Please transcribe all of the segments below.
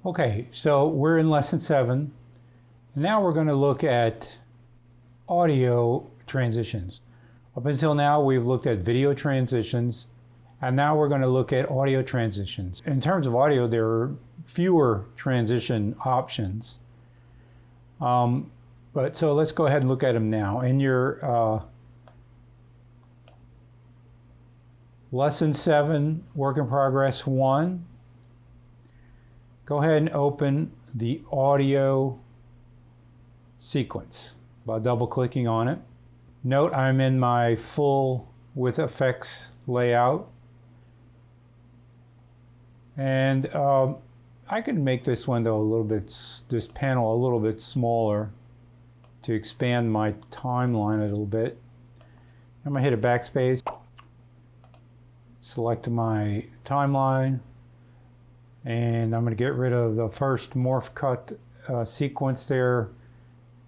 Okay, so we're in lesson 7. Now we're going to look at audio transitions. Up until now we've looked at video transitions, and now we're going to look at audio transitions. In terms of audio, there are fewer transition options. So let's go ahead and look at them now. In your lesson 7, work in progress 1, go ahead and open the audio sequence by double clicking on it. Note I'm in my full with effects layout, and I can make this window a little bit, this panel a little bit smaller to expand my timeline a little bit. I'm going to hit a backspace, select my timeline, and I'm going to get rid of the first morph cut sequence there.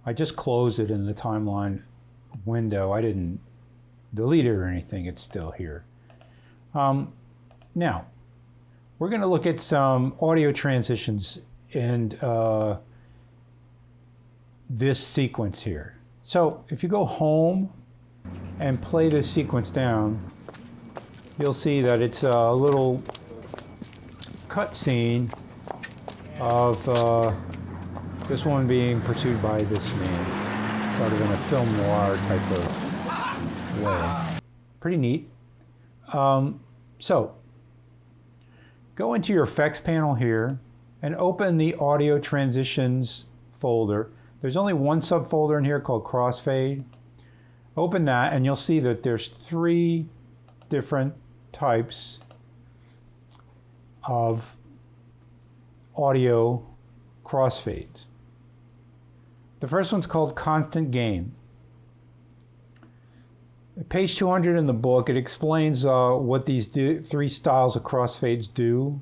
I just closed it in the timeline window. I didn't delete it or anything. It's still here. Now, we're going to look at some audio transitions in this sequence here. So if you go home and play this sequence down, you'll see that it's a little cutscene of this one being pursued by this man, sort of in a film noir type of way. Pretty neat. So go into your effects panel here and open the audio transitions folder. There's only one subfolder in here called crossfade. Open that and you'll see that there's 3 different types of audio crossfades. The first one's called constant gain. At page 200 in the book, it explains what these 3 styles of crossfades do.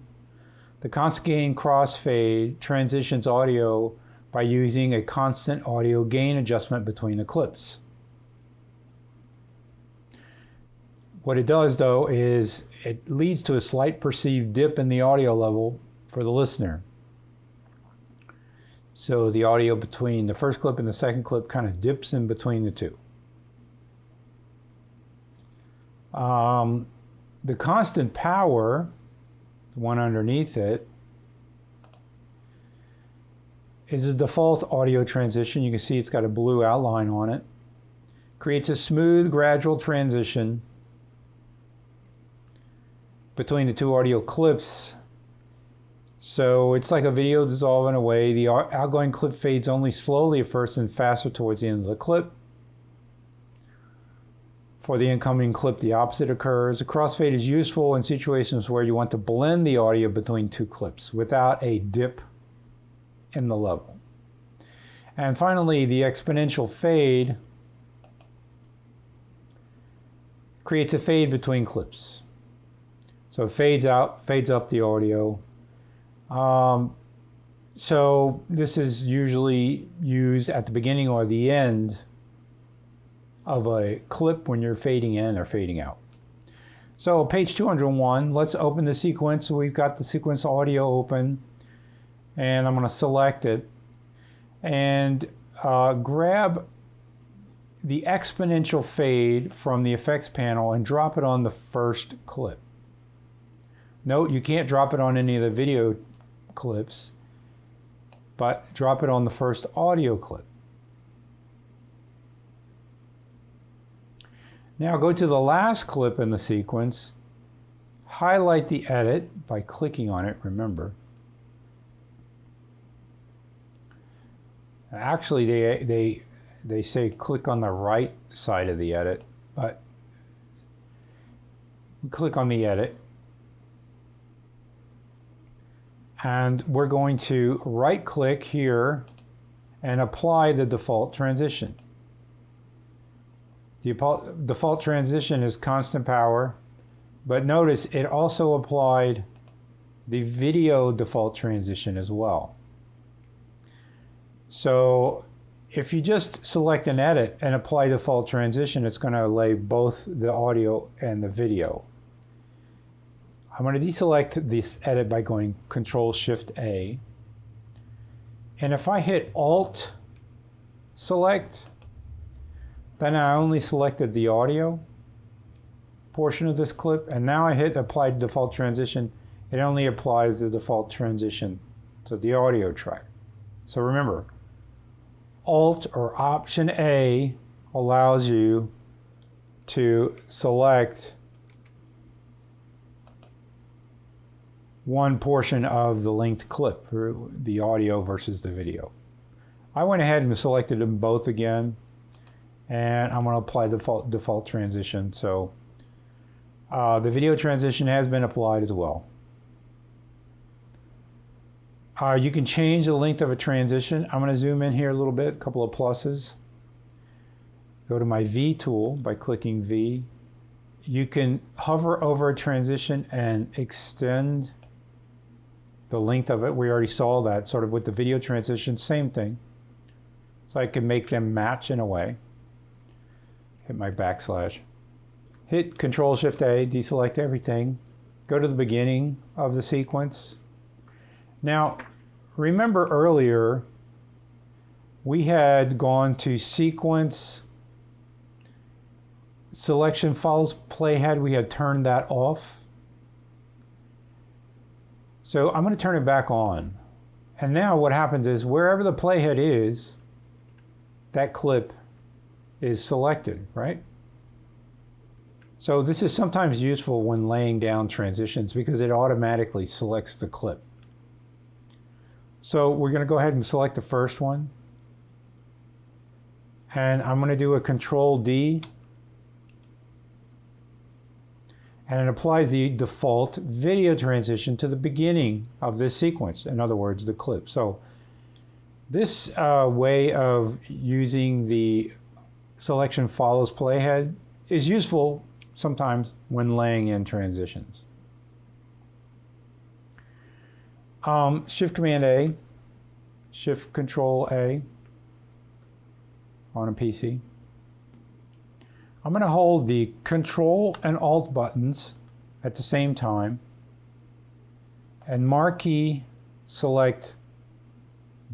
The constant gain crossfade transitions audio by using a constant audio gain adjustment between the clips. What it does, though, is it leads to a slight perceived dip in the audio level for the listener. So the audio between the first clip and the second clip kind of dips in between the two. The constant power, the one underneath it, is a default audio transition. You can see it's got a blue outline on it. Creates a smooth, gradual transition between the 2 audio clips. So it's like a video dissolving away. The outgoing clip fades only slowly at first and faster towards the end of the clip. For the incoming clip, the opposite occurs. A crossfade is useful in situations where you want to blend the audio between 2 clips without a dip in the level. And finally, the exponential fade creates a fade between clips. So it fades out, fades up the audio. So this is usually used at the beginning or the end of a clip when you're fading in or fading out. So page 201, let's open the sequence. We've got the sequence audio open, and I'm going to select it and grab the exponential fade from the effects panel and drop it on the first clip. Note you can't drop it on any of the video clips, but drop it on the first audio clip. Now go to the last clip in the sequence, highlight the edit by clicking on it, remember. Actually, they say click on the right side of the edit, but click on the edit. And we're going to right click here and apply the default transition. The default transition is constant power, but notice it also applied the video default transition as well. So if you just select an edit and apply default transition, it's going to lay both the audio and the video. I'm going to deselect this edit by going Control-Shift-A. And if I hit Alt select, then I only selected the audio portion of this clip, and now I hit apply default transition. It only applies the default transition to the audio track. So remember, Alt or Option A allows you to select one portion of the linked clip, the audio versus the video. I went ahead and selected them both again, and I'm going to apply default transition. So the video transition has been applied as well. You can change the length of a transition. I'm going to zoom in here a little bit, a couple of pluses. Go to my V tool by clicking V. You can hover over a transition and extend the length of it. We already saw that sort of with the video transition, same thing. So I can make them match in a way. Hit my backslash. Hit Control-Shift-A, deselect everything. Go to the beginning of the sequence. Now, remember earlier, we had gone to sequence, selection follows playhead. We had turned that off. So I'm going to turn it back on. And now what happens is wherever the playhead is, that clip is selected, right? So this is sometimes useful when laying down transitions because it automatically selects the clip. So we're going to go ahead and select the first one. And I'm going to do a Control-D. And it applies the default video transition to the beginning of this sequence, in other words, the clip. So this way of using the selection follows playhead is useful sometimes when laying in transitions. Shift Command A, Shift Control A on a PC. I'm going to hold the Control and Alt buttons at the same time and marquee select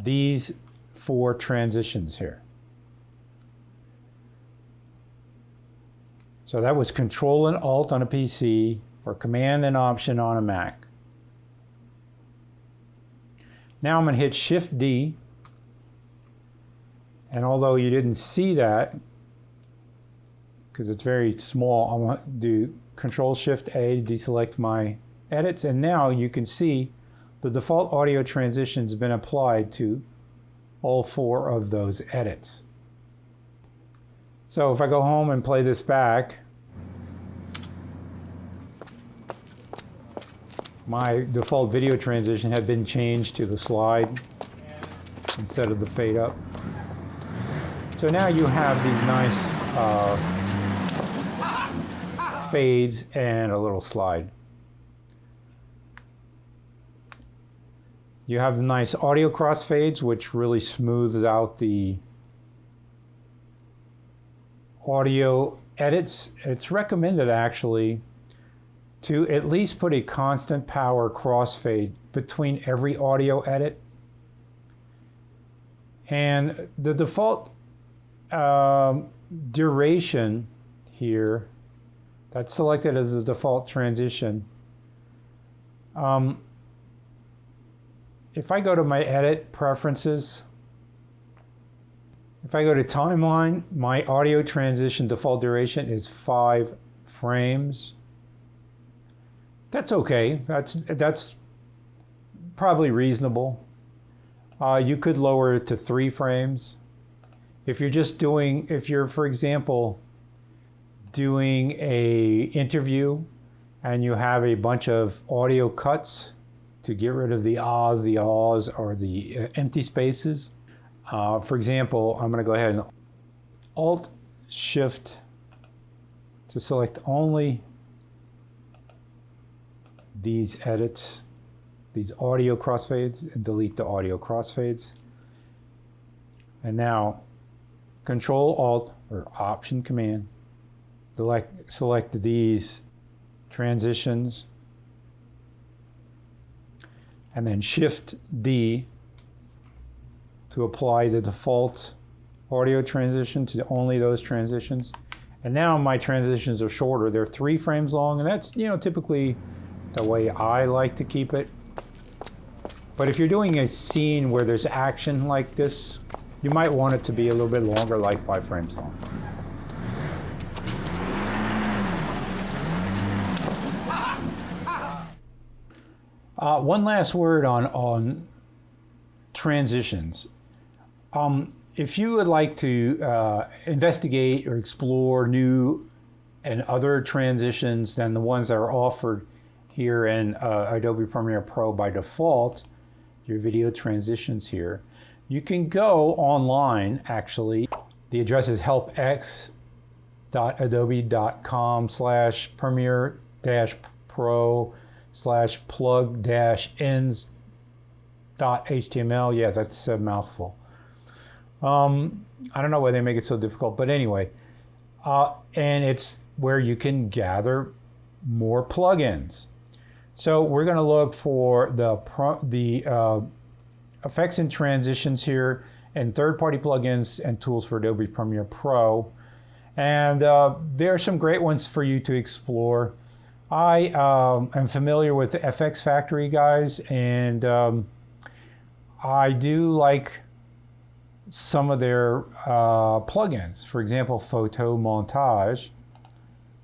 these 4 transitions here. So that was Control and Alt on a PC or Command and Option on a Mac. Now I'm going to hit Shift D, and although you didn't see that because it's very small, I want to do Control Shift A to deselect my edits, and now you can see the default audio transition has been applied to all 4 of those edits. So if I go home and play this back, my default video transition had been changed to the slide instead of the fade up. So now you have these nice fades and a little slide. You have nice audio crossfades, which really smooths out the audio edits. It's recommended actually to at least put a constant power crossfade between every audio edit. And the default duration here, that's selected as the default transition. If I go to my edit preferences, if I go to timeline, my audio transition default duration is 5 frames. That's okay. That's probably reasonable. You could lower it to 3 frames. If you're, for example, doing a interview and you have a bunch of audio cuts to get rid of the ahs, or the empty spaces. For example, I'm going to go ahead and Alt-Shift to select only these edits, these audio crossfades, and delete the audio crossfades. And now Control-Alt or Option-Command, select these transitions, and then Shift-D to apply the default audio transition to only those transitions. And now my transitions are shorter. They're 3 frames long, and that's, you know, typically the way I like to keep it. But if you're doing a scene where there's action like this, you might want it to be a little bit longer, like 5 frames long. One last word on transitions. If you would like to investigate or explore new and other transitions than the ones that are offered here in Adobe Premiere Pro by default, your video transitions here, you can go online actually. The address is help.adobe.com/premiere-pro/plug-ins.html. Yeah, that's a mouthful. I don't know why they make it so difficult, but anyway, and it's where you can gather more plugins. So we're going to look for the effects and transitions here, and third-party plugins and tools for Adobe Premiere Pro. And there are some great ones for you to explore. I am familiar with the FX Factory guys, and I do like some of their plugins. For example, photo montage.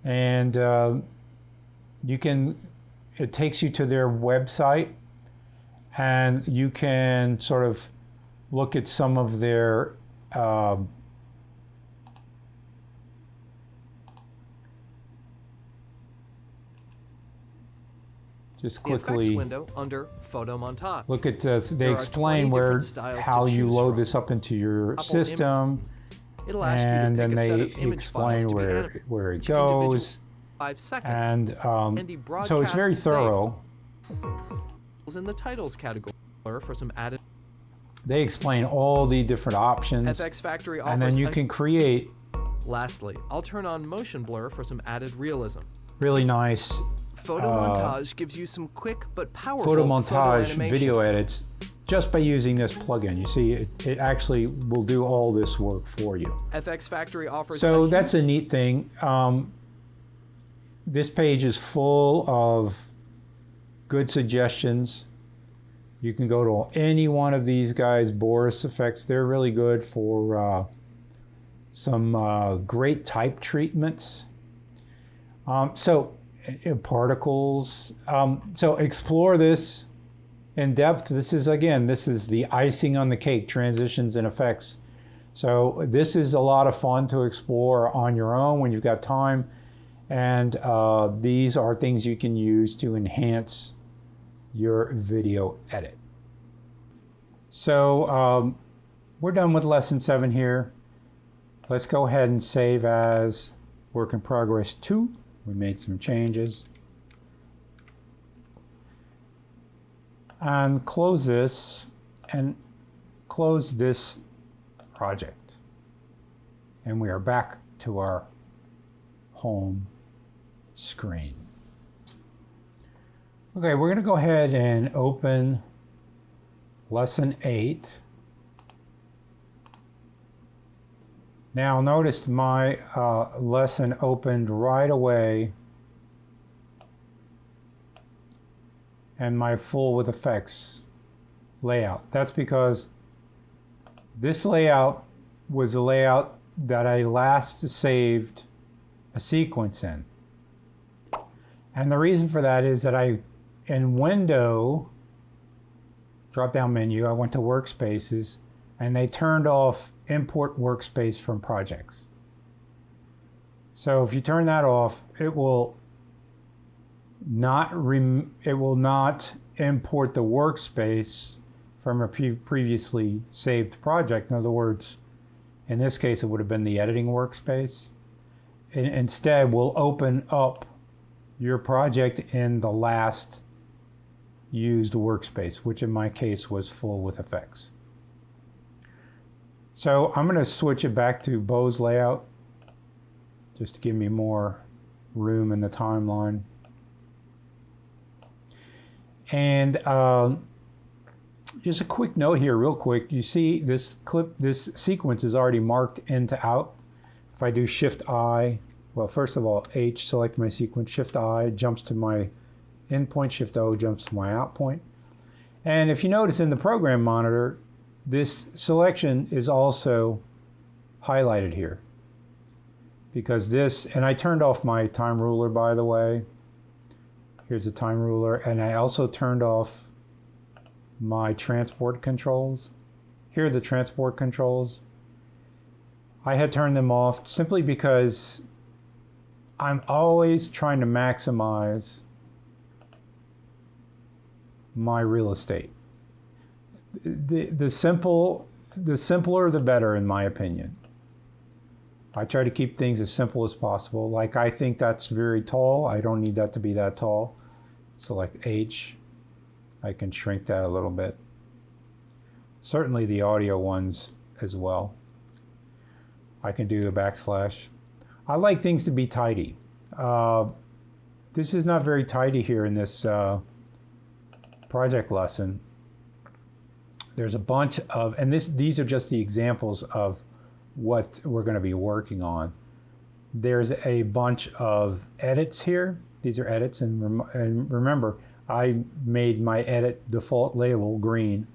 And it takes you to their website, and you can sort of look at some of their just quickly window under photo montage. Look at they explain how you load this up into your system, and then they explain where it goes. 5 seconds. And so it's very thorough. In the titles category for some added. They explain all the different options. FX Factory offers, and then you can create. Lastly, I'll turn on motion blur for some added realism. Really nice. Photo montage gives you some quick but powerful photo montage video edits just by using this plugin. You see, it actually will do all this work for you. FX Factory offers. So that's a neat thing. This page is full of good suggestions. You can go to any one of these guys, Boris Effects. They're really good for some great type treatments. Particles. So explore this in depth. This is the icing on the cake, transitions and effects. So this is a lot of fun to explore on your own when you've got time. And these are things you can use to enhance your video edit. So we're done with lesson 7 here. Let's go ahead and save as work in progress 2. We made some changes. And close this project. And we are back to our home screen. Okay, we're going to go ahead and open lesson 8. Now notice my lesson opened right away, and my full with effects layout. That's because this layout was the layout that I last saved a sequence in. And the reason for that is that in Window, drop-down menu, I went to Workspaces, and they turned off Import Workspace from Projects. So if you turn that off, it will not import the workspace from a previously saved project. In other words, in this case, it would have been the editing workspace. Instead, we'll open up your project in the last used workspace, which in my case was full with effects. So I'm going to switch it back to Beau's layout just to give me more room in the timeline. And Just a quick note here, real quick. You see this clip, this sequence is already marked in to out. If I do Shift I, well, first of all, H, select my sequence, Shift I jumps to my in point, Shift O jumps to my out point. And if you notice in the program monitor, this selection is also highlighted here. Because this, and I turned off my time ruler, by the way. Here's the time ruler, and I also turned off my transport controls. Here are the transport controls. I had turned them off simply because I'm always trying to maximize my real estate. The simpler the better, in my opinion. I try to keep things as simple as possible. Like, I think that's very tall. I don't need that to be that tall. Select H. I can shrink that a little bit. Certainly the audio ones as well. I can do a backslash. I like things to be tidy. This is not very tidy here in this project lesson. There's a bunch of, and these are just the examples of what we're going to be working on. There's a bunch of edits here. These are edits, and remember, I made my edit default label green.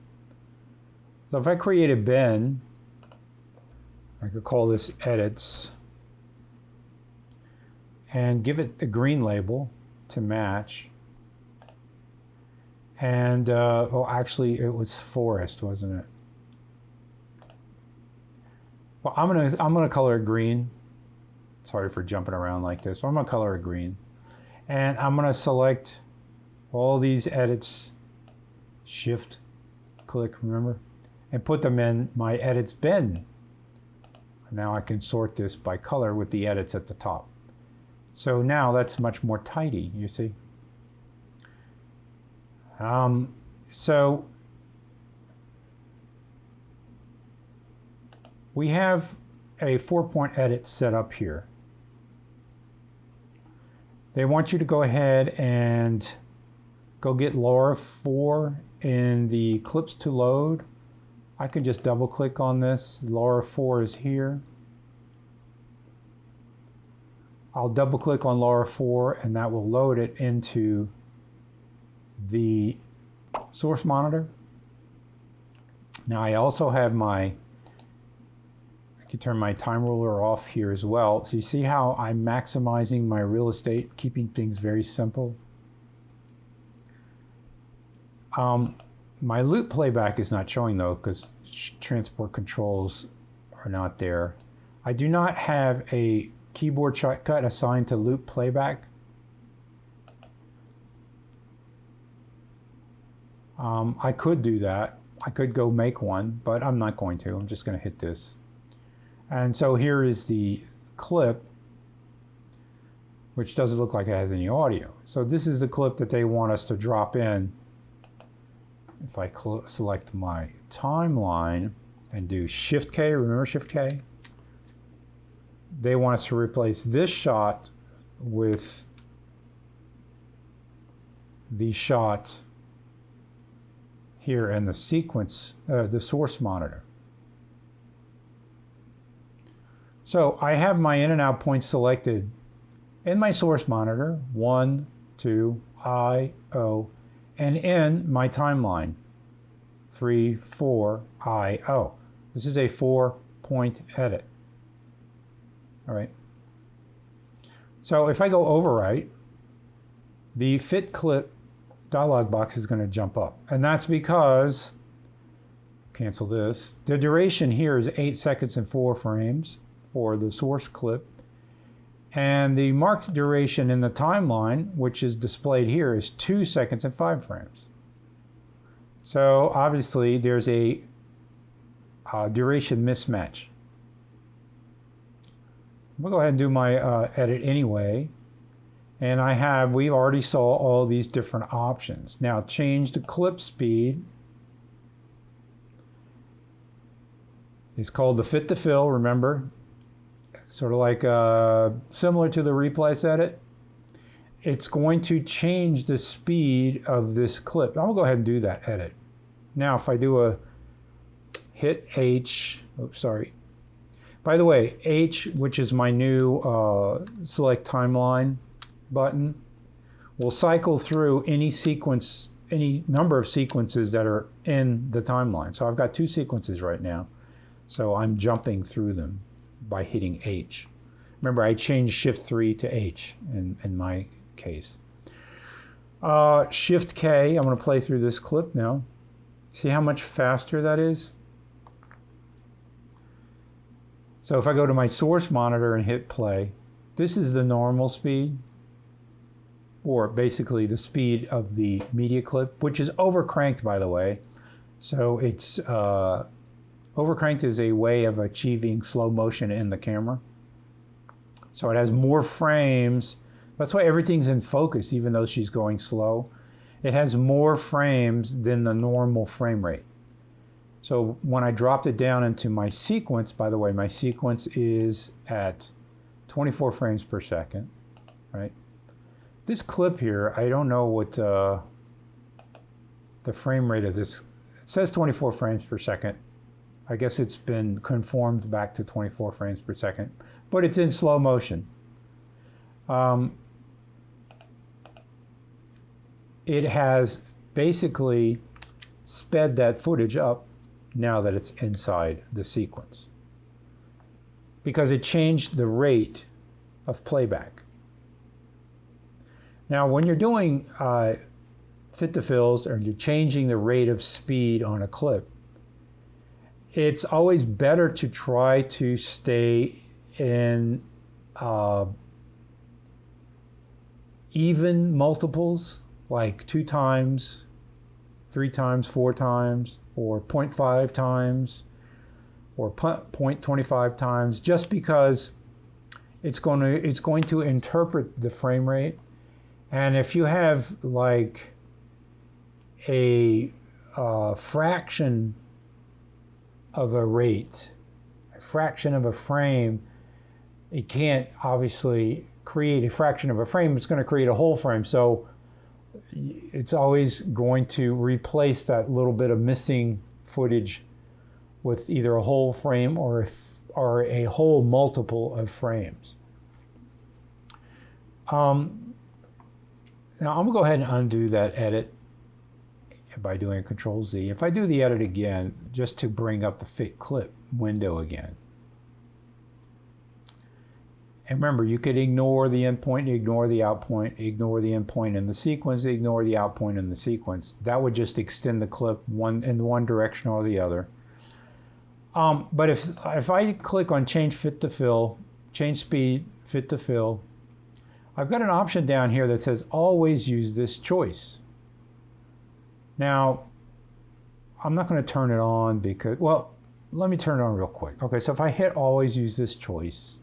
So if I create a bin, I could call this edits and give it the green label to match. And, well, actually it was forest, wasn't it? Well, I'm gonna color it green. Sorry for jumping around like this, but I'm gonna color it green. And I'm gonna select all these edits, Shift click, remember, and put them in my edits bin. Now I can sort this by color with the edits at the top. So now that's much more tidy, you see. So we have a 4-point edit set up here. They want you to go ahead and go get LARA 4 in the clips to load. I can just double click on this. LARA 4 is here. I'll double click on LARA 4 and that will load it into the source monitor. Now I also have I can turn my time ruler off here as well. So you see how I'm maximizing my real estate, keeping things very simple. My loop playback is not showing though, because transport controls are not there. I do not have a keyboard shortcut assigned to loop playback. I could do that. I could go make one, but I'm not going to. I'm just going to hit this. And so here is the clip, which doesn't look like it has any audio. So this is the clip that they want us to drop in. If I select my timeline and do Shift K, remember Shift K? They want us to replace this shot with the shot here in the sequence, the source monitor. So I have my in and out points selected in my source monitor, 1, 2, I, O, and in my timeline, 3, 4, I, O. This is a 4-point edit. All right. So if I go overwrite, the fit clip dialog box is going to jump up. And that's because, cancel this, the duration here is 8 seconds and 4 frames for the source clip. And the marked duration in the timeline, which is displayed here, is 2 seconds and 5 frames. So obviously there's a duration mismatch. We'll go ahead and do my edit anyway. And we already saw all these different options. Now change the clip speed. It's called the fit to fill, remember? Sort of like similar to the replace edit. It's going to change the speed of this clip. I'll go ahead and do that edit. Now if I do a hit H, oops, sorry. By the way, H, which is my new select timeline button, will cycle through any sequence, any number of sequences that are in the timeline. So I've got 2 sequences right now. So I'm jumping through them by hitting H. Remember, I changed Shift 3 to H in my case. Shift K, I'm going to play through this clip now. See how much faster that is? So if I go to my source monitor and hit play, this is the normal speed, or basically the speed of the media clip, which is overcranked, by the way. So it's overcranked is a way of achieving slow motion in the camera. So it has more frames. That's why everything's in focus, even though she's going slow. It has more frames than the normal frame rate. So when I dropped it down into my sequence, by the way, my sequence is at 24 frames per second, right? This clip here, I don't know what the frame rate of this, it says 24 frames per second. I guess it's been conformed back to 24 frames per second, but it's in slow motion. It has basically sped that footage up now that it's inside the sequence, because it changed the rate of playback. Now when you're doing fit to fills, or you're changing the rate of speed on a clip, it's always better to try to stay in even multiples, like 2 times, 3 times, 4 times, or 0.5 times, or 0.25 times, just because it's going to interpret the frame rate. And if you have like a fraction of a rate, a fraction of a frame, it can't obviously create a fraction of a frame. It's going to create a whole frame. So it's always going to replace that little bit of missing footage with either a whole frame or a whole multiple of frames. Now I'm going to go ahead and undo that edit by doing Control Z. If I do the edit again, just to bring up the fit clip window again. And remember, you could ignore the endpoint, ignore the outpoint, ignore the endpoint in the sequence, ignore the outpoint in the sequence. That would just extend the clip in one direction or the other. But if I click on Change Fit to Fill, Change Speed, Fit to Fill, I've got an option down here that says always use this choice. Now, I'm not going to turn it on because, well, let me turn it on real quick. Okay, so if I hit always use this choice,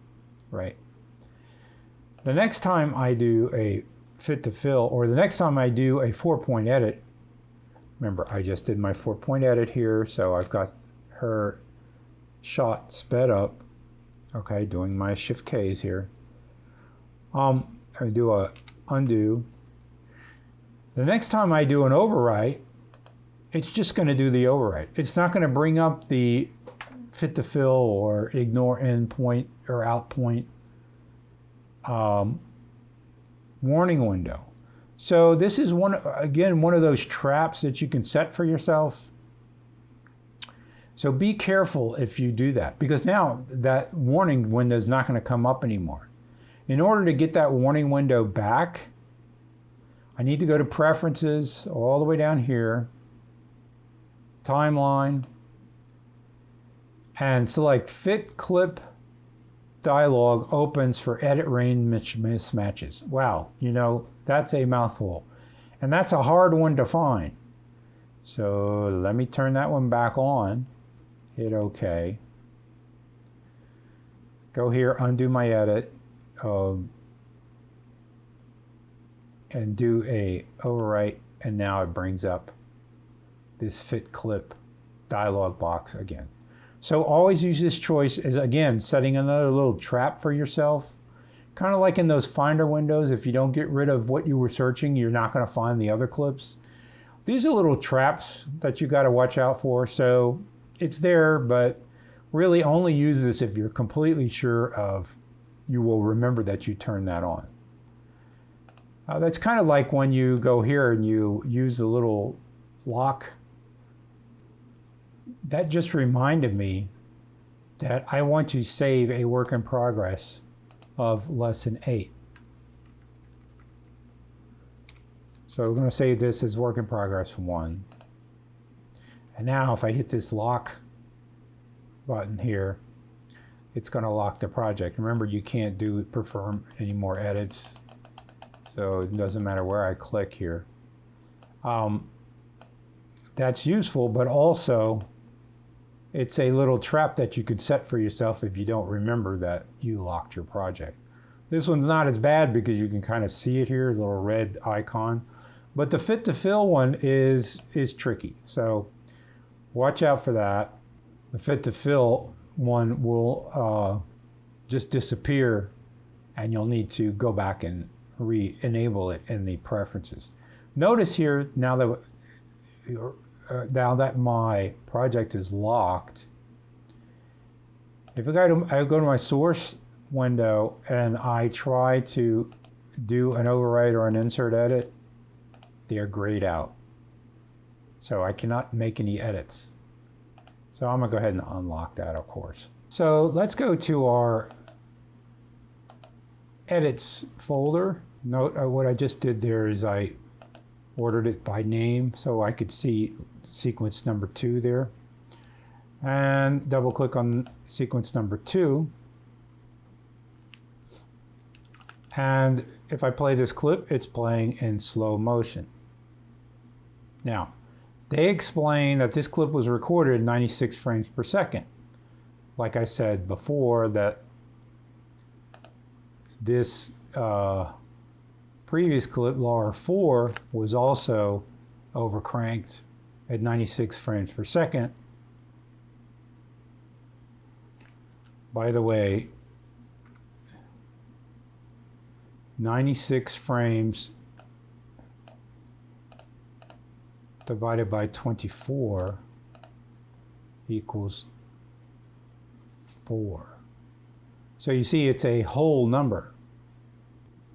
right? The next time I do a fit to fill, or the next time I do a 4-point edit, remember I just did my 4-point edit here, so I've got her shot sped up, okay, doing my Shift K's here. I do a undo. The next time I do an overwrite, it's just going to do the overwrite. It's not going to bring up the fit to fill or ignore endpoint or outpoint warning window. So this is one of those traps that you can set for yourself. So be careful if you do that, because now that warning window is not going to come up anymore. In order to get that warning window back, I need to go to Preferences all the way down here, Timeline, and select Fit Clip Dialog opens for edit range mismatches. Wow, you know, that's a mouthful. And that's a hard one to find. So let me turn that one back on. Hit OK. Go here, undo my edit, and do a overwrite, and now it brings up this fit clip dialog box again. So always use this choice as, again, setting another little trap for yourself. Kind of like in those Finder windows, if you don't get rid of what you were searching, you're not going to find the other clips. These are little traps that you got to watch out for. So it's there, but really only use this if you're completely sure of you will remember that you turned that on. That's kind of like when you go here and you use the little lock. That just reminded me that I want to save a work in progress of lesson 8. So we're going to save this as work in progress 1. And now if I hit this lock button here, it's going to lock the project. Remember, you can't perform any more edits. So it doesn't matter where I click here. That's useful, but also it's a little trap that you could set for yourself if you don't remember that you locked your project. This one's not as bad because you can kind of see it here, a little red icon. But the fit to fill one is tricky. So watch out for that. The fit to fill one will just disappear, and you'll need to go back and re-enable it in the preferences. Notice here, now that my project is locked, if I go to my source window and I try to do an overwrite or an insert edit, they are grayed out. So I cannot make any edits. So I'm gonna go ahead and unlock that, of course. So let's go to our edits folder. Note what I just did there is I ordered it by name so I could see sequence number 2 there. And double click on sequence number 2. And if I play this clip, it's playing in slow motion. Now, they explain that this clip was recorded at 96 frames per second. Like I said before, that this previous clip, Laura 4, was also overcranked at 96 frames per second. By the way, 96 frames divided by 24 equals 4. So you see it's a whole number.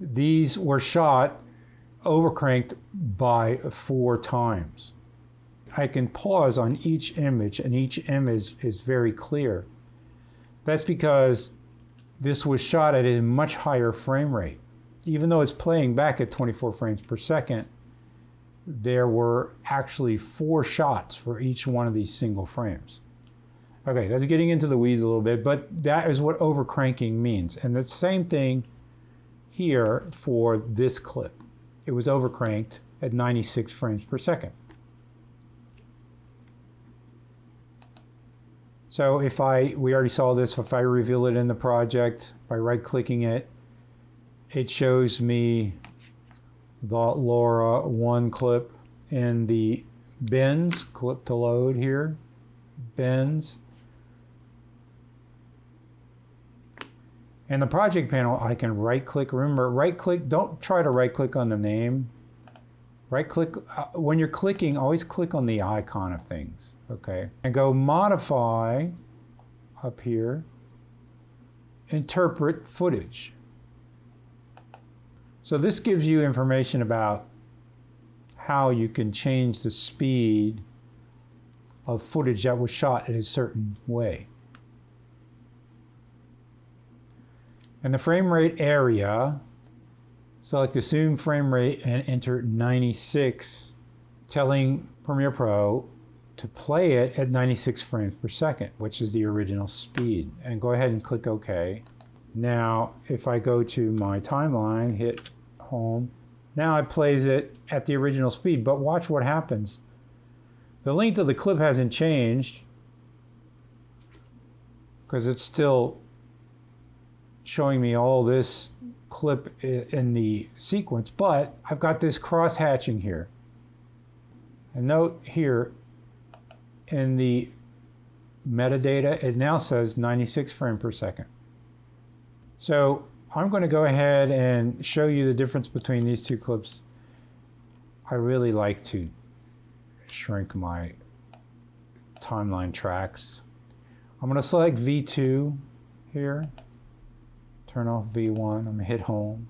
These were shot overcranked by 4 times. I can pause on each image, and each image is very clear. That's because this was shot at a much higher frame rate. Even though it's playing back at 24 frames per second, there were actually 4 shots for each one of these single frames. Okay, that's getting into the weeds a little bit, but that is what overcranking means. And the same thing here for this clip. It was overcranked at 96 frames per second. So if we already saw this, if I reveal it in the project by right-clicking it, it shows me the Laura 1 clip in the bins, clip to load here, bins. In the project panel, I can right-click. Remember, right-click, don't try to right-click on the name. Right-click, when you're clicking, always click on the icon of things, okay? And go modify up here, interpret footage. So this gives you information about how you can change the speed of footage that was shot in a certain way. In the frame rate area, select assume frame rate and enter 96, telling Premiere Pro to play it at 96 frames per second, which is the original speed. And go ahead and click OK. Now, if I go to my timeline, hit home, now it plays it at the original speed, but watch what happens. The length of the clip hasn't changed because it's still showing me all this clip in the sequence, but I've got this cross-hatching here. And note here in the metadata, it now says 96 frames per second. So I'm going to go ahead and show you the difference between these two clips. I really like to shrink my timeline tracks. I'm going to select V2 here, turn off V1, I'm going to hit home.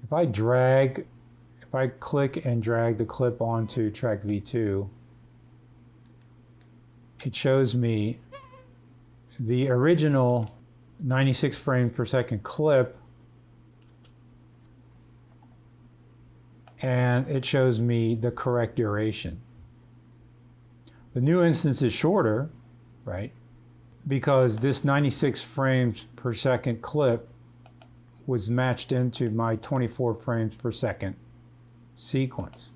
If I click and drag the clip onto track V2, it shows me the original 96 frames per second clip, and it shows me the correct duration. The new instance is shorter, right? Because this 96 frames per second clip was matched into my 24 frames per second sequence.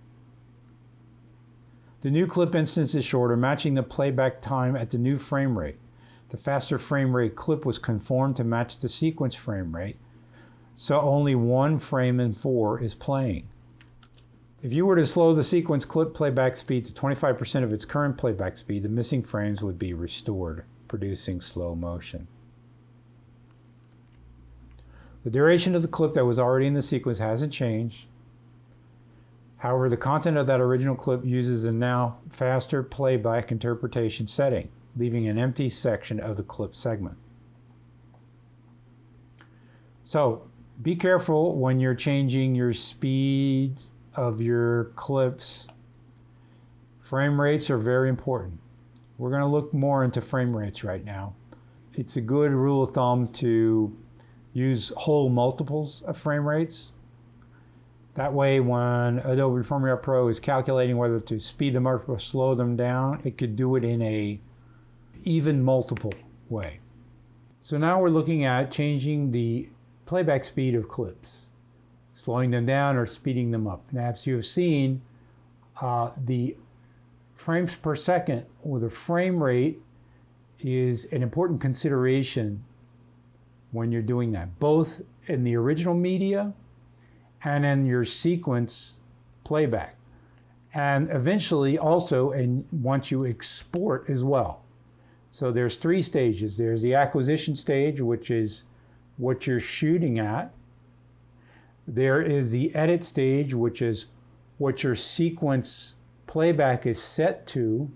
The new clip instance is shorter, matching the playback time at the new frame rate. The faster frame rate clip was conformed to match the sequence frame rate, so only 1 frame in 4 is playing. If you were to slow the sequence clip playback speed to 25% of its current playback speed, the missing frames would be restored, producing slow motion. The duration of the clip that was already in the sequence hasn't changed. However, the content of that original clip uses a now faster playback interpretation setting, leaving an empty section of the clip segment. So be careful when you're changing your speed of your clips. Frame rates are very important. We're going to look more into frame rates right now. It's a good rule of thumb to use whole multiples of frame rates. That way, when Adobe Premiere Pro is calculating whether to speed them up or slow them down, it could do it in a even multiple way. So now we're looking at changing the playback speed of clips, slowing them down or speeding them up. Now, as you have seen, the frames per second, or the frame rate, is an important consideration when you're doing that, both in the original media and in your sequence playback, and eventually also once you export as well. So there's 3 stages. There's the acquisition stage, which is what you're shooting at. There is the edit stage, which is what your sequence playback is set to.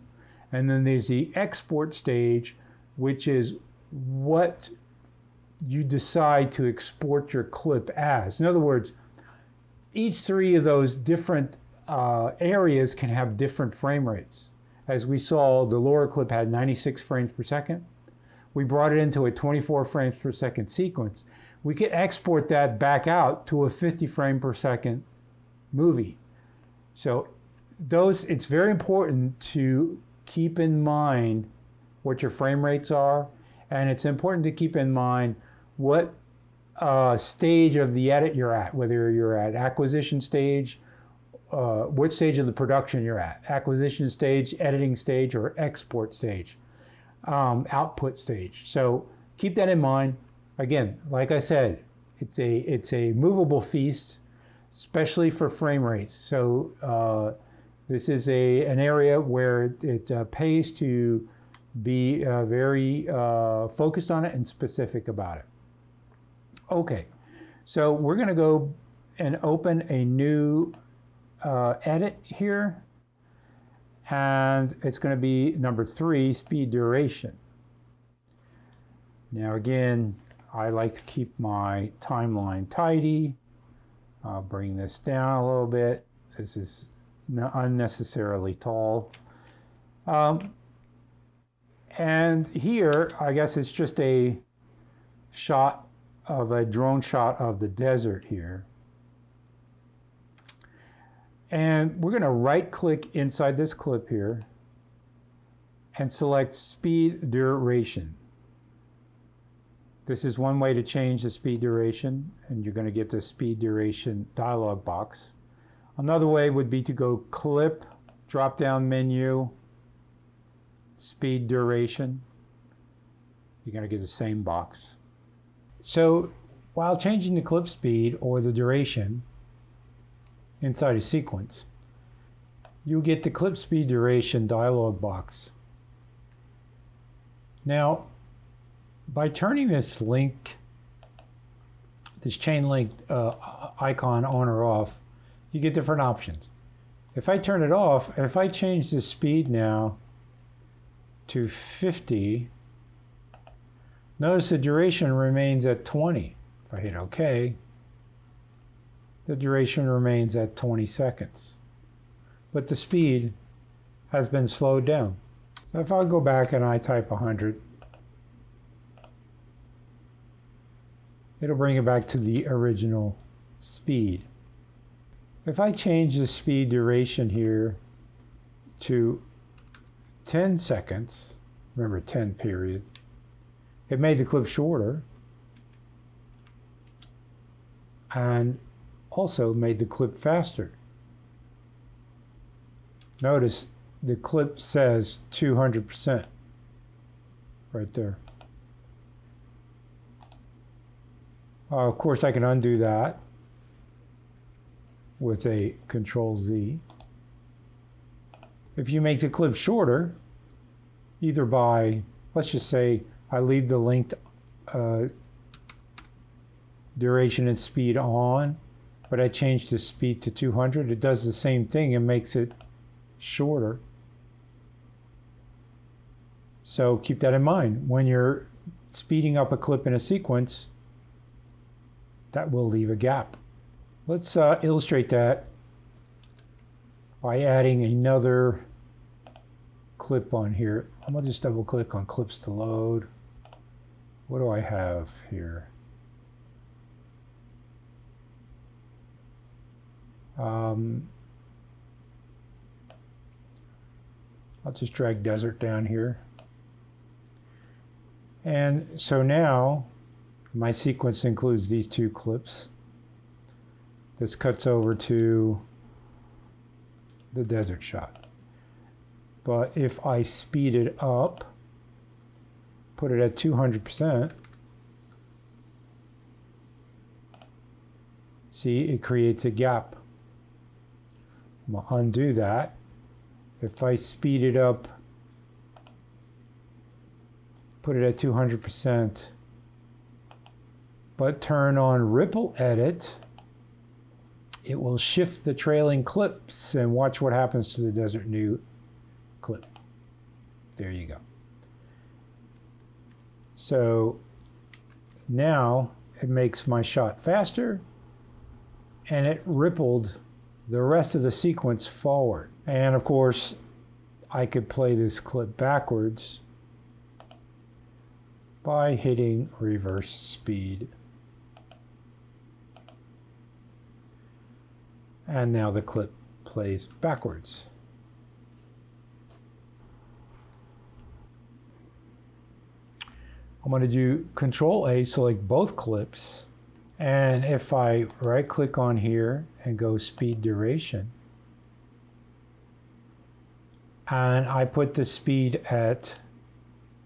And then there's the export stage, which is what you decide to export your clip as. In other words, each 3 of those different areas can have different frame rates. As we saw, the lower clip had 96 frames per second. We brought it into a 24 frames per second sequence. We could export that back out to a 50 frame per second movie. So it's very important to keep in mind what your frame rates are, and it's important to keep in mind what stage of the edit you're at, whether you're at acquisition stage, which stage of the production you're at, acquisition stage, editing stage, or export stage, output stage. So keep that in mind. Again, like I said, it's a movable feast, especially for frame rates. So this is an area where it pays to be very focused on it and specific about it. Okay, so we're going to go and open a new edit here, and it's going to be number 3, speed duration. Now again, I like to keep my timeline tidy. I'll bring this down a little bit. This is unnecessarily tall. And here, I guess it's just a shot of a drone shot of the desert here. And we're going to right click inside this clip here and select speed duration. This is one way to change the speed duration, and you're going to get the speed duration dialog box. Another way would be to go clip, drop down menu, speed duration. You're going to get the same box. So while changing the clip speed or the duration inside a sequence, you get the clip speed duration dialog box. Now, by turning this link, this chain link icon on or off, you get different options. If I turn it off, if I change the speed now to 50, notice the duration remains at 20. If I hit OK, the duration remains at 20 seconds. But the speed has been slowed down. So if I go back and I type 100, it'll bring it back to the original speed. If I change the speed duration here to 10 seconds, remember 10 period, it made the clip shorter and also made the clip faster. Notice the clip says 200% right there. Of course, I can undo that with a Control-Z. If you make the clip shorter, either by, let's just say, I leave the linked duration and speed on, but I change the speed to 200, it does the same thing and makes it shorter. So keep that in mind. When you're speeding up a clip in a sequence, that will leave a gap. Let's illustrate that by adding another clip on here. I'm going to just double click on clips to load. What do I have here? I'll just drag desert down here. And so now my sequence includes these two clips. This cuts over to the desert shot. But if I speed it up, put it at 200%, see, it creates a gap. I'm going to undo that. If I speed it up, put it at 200%, but turn on ripple edit, it will shift the trailing clips, and watch what happens to the Desert New clip. There you go. So now it makes my shot faster, and it rippled the rest of the sequence forward. And of course, I could play this clip backwards by hitting reverse speed. And now the clip plays backwards. I'm going to do Control-A, select both clips, and if I right-click on here and go Speed Duration, and I put the speed at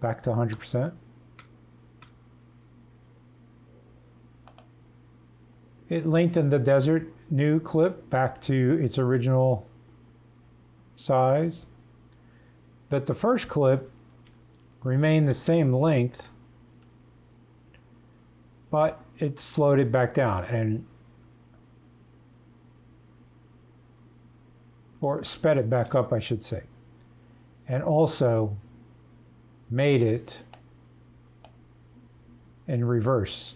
back to 100%, it lengthened the Desert New clip back to its original size, but the first clip remained the same length, but it slowed it back down, and or sped it back up, I should say, and also made it in reverse.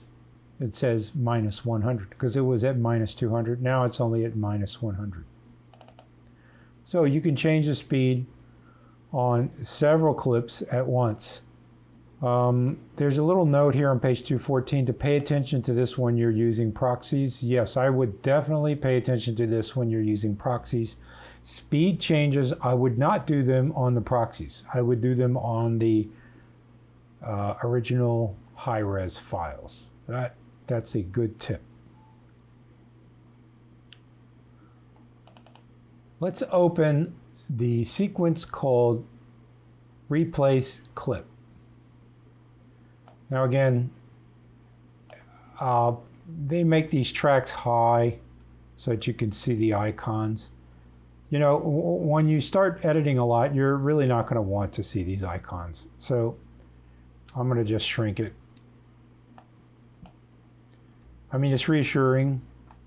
It says -100 because it was at -200. Now it's only at -100. So you can change the speed on several clips at once. There's a little note here on page 214 to pay attention to this when you're using proxies. Yes, I would definitely pay attention to this when you're using proxies. Speed changes, I would not do them on the proxies. I would do them on the original high-res files. That's a good tip. Let's open the sequence called Replace Clip. Now again, they make these tracks high so that you can see the icons. You know, when you start editing a lot, you're really not going to want to see these icons. So I'm going to just shrink it. I mean, it's reassuring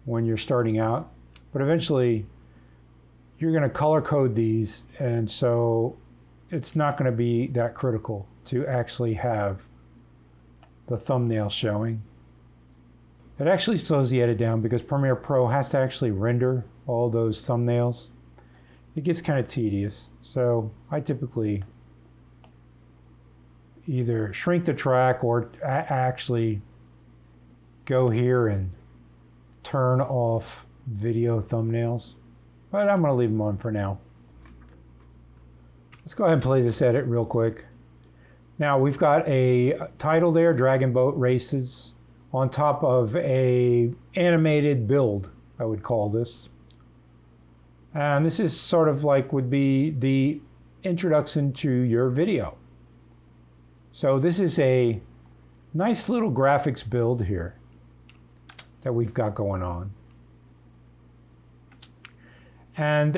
when you're starting out, But eventually, you're going to color code these, and so it's not going to be that critical to actually have the thumbnail showing. It actually slows the edit down because Premiere Pro has to actually render all those thumbnails. It gets kind of tedious, so I typically either shrink the track or actually go here and turn off video thumbnails. But I'm going to leave them on for now. Let's go ahead and play this edit real quick. Now we've got a title there, Dragon Boat Races, on top of a animated build, I would call this. And this is sort of like would be the introduction to your video. So this is a nice little graphics build here that we've got going on. And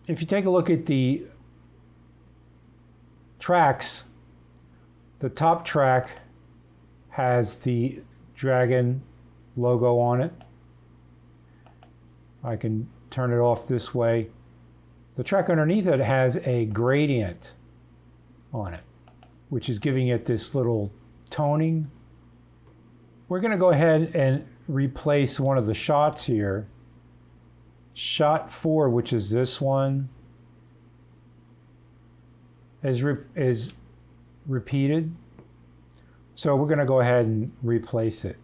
if you take a look at the tracks, the top track has the dragon logo on it. I can turn it off this way. The track underneath it has a gradient on it, which is giving it this little toning. We're going to go ahead and replace one of the shots here. Shot 4, which is this one, is repeated. So we're going to go ahead and replace it.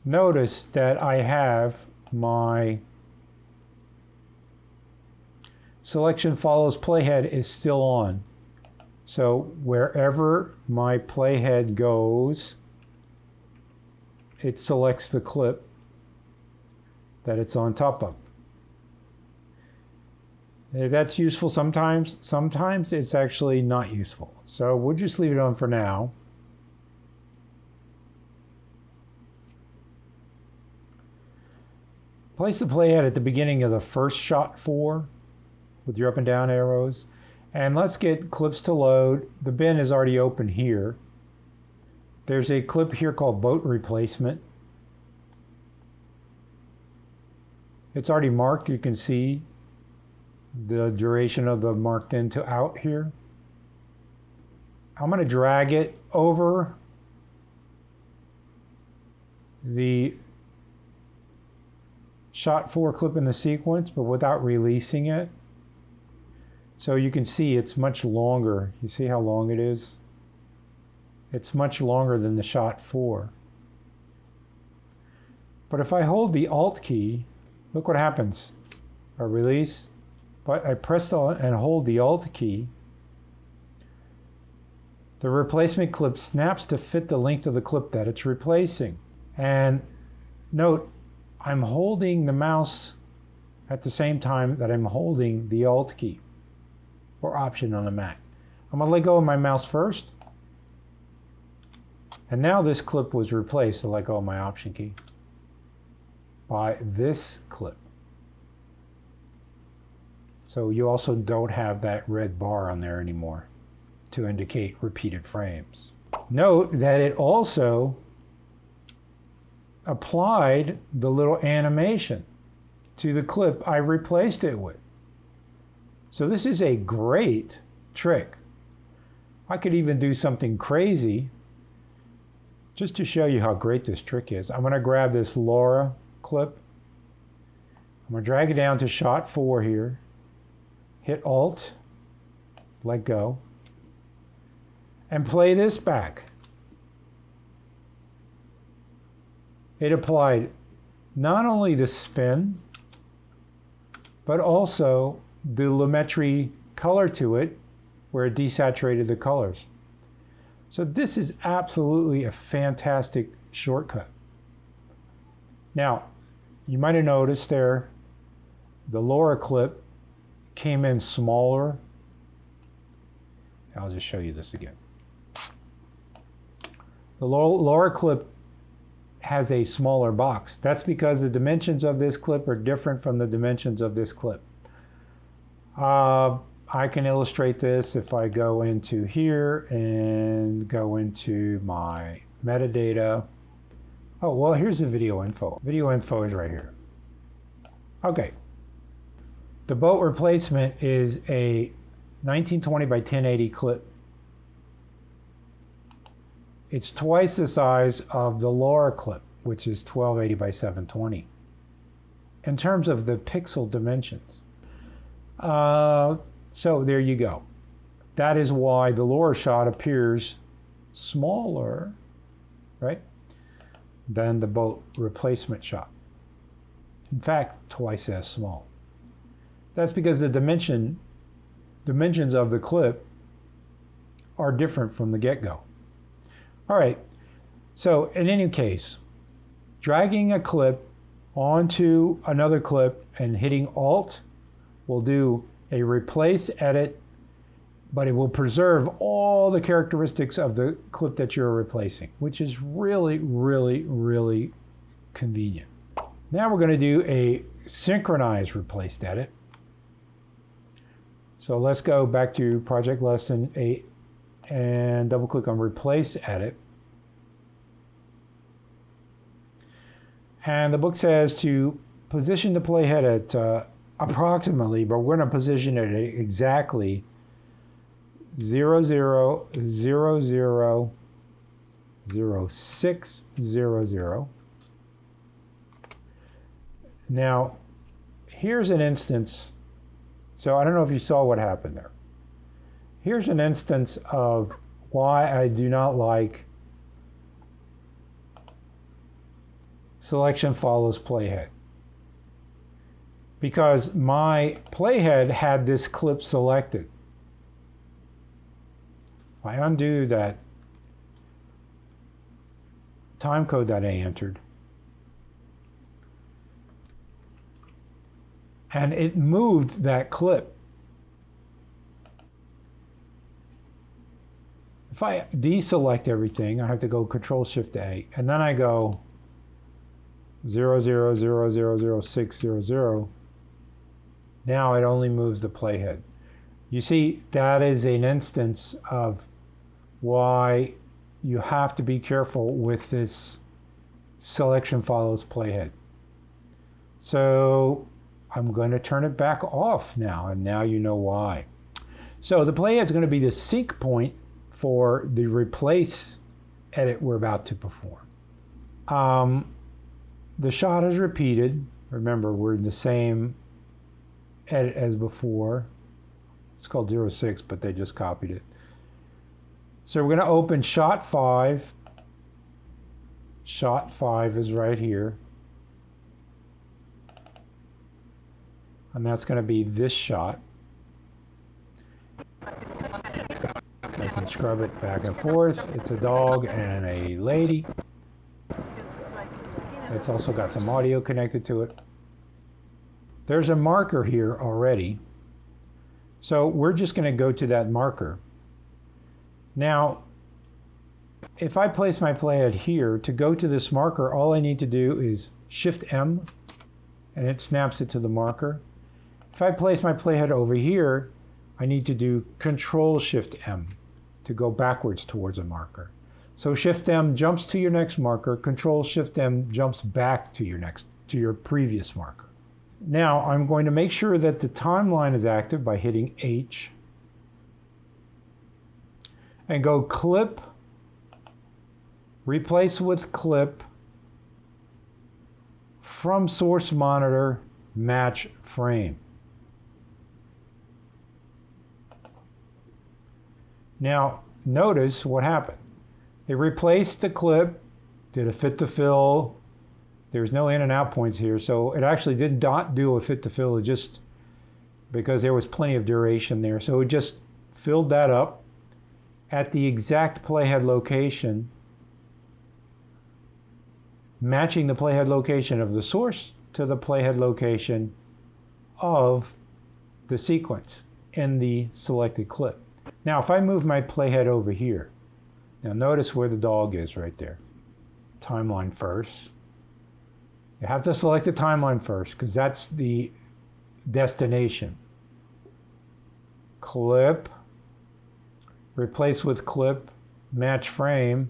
Notice that I have my selection follows playhead is still on. So wherever my playhead goes, it selects the clip that it's on top of. That's useful sometimes. Sometimes it's actually not useful. So we'll just leave it on for now. Place the playhead at the beginning of the first shot 4 with your up and down arrows. And let's get clips to load. The bin is already open here. There's a clip here called boat replacement. It's already marked. You can see the duration of the marked in to out here. I'm going to drag it over the shot 4 clip in the sequence, but without releasing it. So you can see it's much longer. You see how long it is? It's much longer than the shot 4. But if I hold the Alt key, look what happens. I release, but I press and hold the Alt key. The replacement clip snaps to fit the length of the clip that it's replacing. And note, I'm holding the mouse at the same time that I'm holding the Alt key or Option on the Mac. I'm going to let go of my mouse first. And now this clip was replaced, so let go of my Option key by this clip. So you also don't have that red bar on there anymore to indicate repeated frames. Note that it also applied the little animation to the clip I replaced it with. So this is a great trick. I could even do something crazy just to show you how great this trick is. I'm going to grab this Laura clip. I'm going to drag it down to shot 4 here. Hit Alt, let go, and play this back. It applied not only the spin, but also the lumetri color to it, where it desaturated the colors. So this is absolutely a fantastic shortcut. Now, you might have noticed there, the Laura clip came in smaller. I'll just show you this again. The Laura clip has a smaller box. That's because the dimensions of this clip are different from the dimensions of this clip. I can illustrate this if I go into here and go into my metadata. Oh, well, here's the video info. Video info is right here. Okay. The boat replacement is a 1920 by 1080 clip. It's twice the size of the Laura clip, which is 1280 by 720. In terms of the pixel dimensions. So there you go. That is why the Laura shot appears smaller, right, than the boat replacement shot. In fact, twice as small. That's because the dimensions of the clip are different from the get-go. All right, so in any case, dragging a clip onto another clip and hitting Alt will do a replace edit, but it will preserve all the characteristics of the clip that you're replacing, which is really, really, really convenient. Now we're going to do a synchronized replaced edit. So let's go back to Project Lesson 8 and double click on Replace Edit. And the book says to position the playhead at approximately, but we're going to position it at exactly 0, 0, 0, 0, 0, 6, 0, 0. Now, here's an instance. So I don't know if you saw what happened there. Here's an instance of why I do not like selection follows playhead. Because my playhead had this clip selected. If I undo that timecode that I entered, and it moved that clip. If I deselect everything, I have to go Control-Shift-A, and then I go 0, 0, 0, 0, 0, 6, 0, 0. Now it only moves the playhead. You see, that is an instance of why you have to be careful with this selection follows playhead. So I'm going to turn it back off now, and now you know why. So the playhead is going to be the sync point for the replace edit we're about to perform. The shot is repeated. Remember, we're in the same edit as before. It's called 06, but they just copied it. So we're going to open shot 5. Shot 5 is right here. And that's going to be this shot. I can scrub it back and forth. It's a dog and a lady. It's also got some audio connected to it. There's a marker here already. So we're just going to go to that marker. Now, if I place my playhead here, to go to this marker, all I need to do is Shift-M, and it snaps it to the marker. If I place my playhead over here, I need to do Control-Shift-M to go backwards towards a marker. So Shift-M jumps to your next marker, Control-Shift-M jumps back to your previous marker. Now I'm going to make sure that the timeline is active by hitting H and go Clip, Replace with Clip, From Source Monitor, Match Frame. Now notice what happened. It replaced the clip, did a fit to fill. There's no in and out points here, so it actually did not do a fit to fill, it just, because there was plenty of duration there, so it just filled that up at the exact playhead location, matching the playhead location of the source to the playhead location of the sequence in the selected clip. Now if I move my playhead over here, now notice where the dog is right there. Timeline first. You have to select the timeline first because that's the destination. Clip, replace with clip, match frame.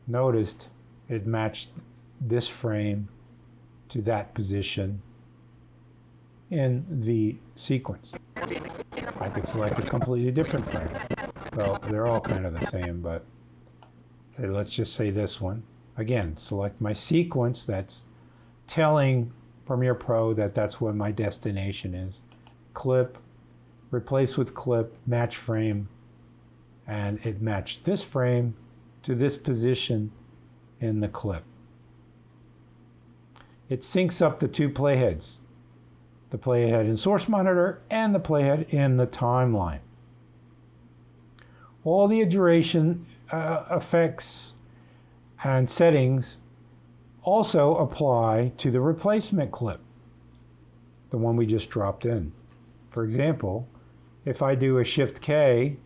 Noticed it matched this frame to that position in the sequence. I could select a completely different frame. Well, they're all kind of the same, but say, let's just say this one. Again, select my sequence that's telling Premiere Pro that that's what my destination is. Clip, replace with clip, match frame, and it matched this frame to this position in the clip. It syncs up the two playheads, the playhead in source monitor and the playhead in the timeline. All the duration effects and settings also apply to the replacement clip, the one we just dropped in. For example, if I do a Shift K,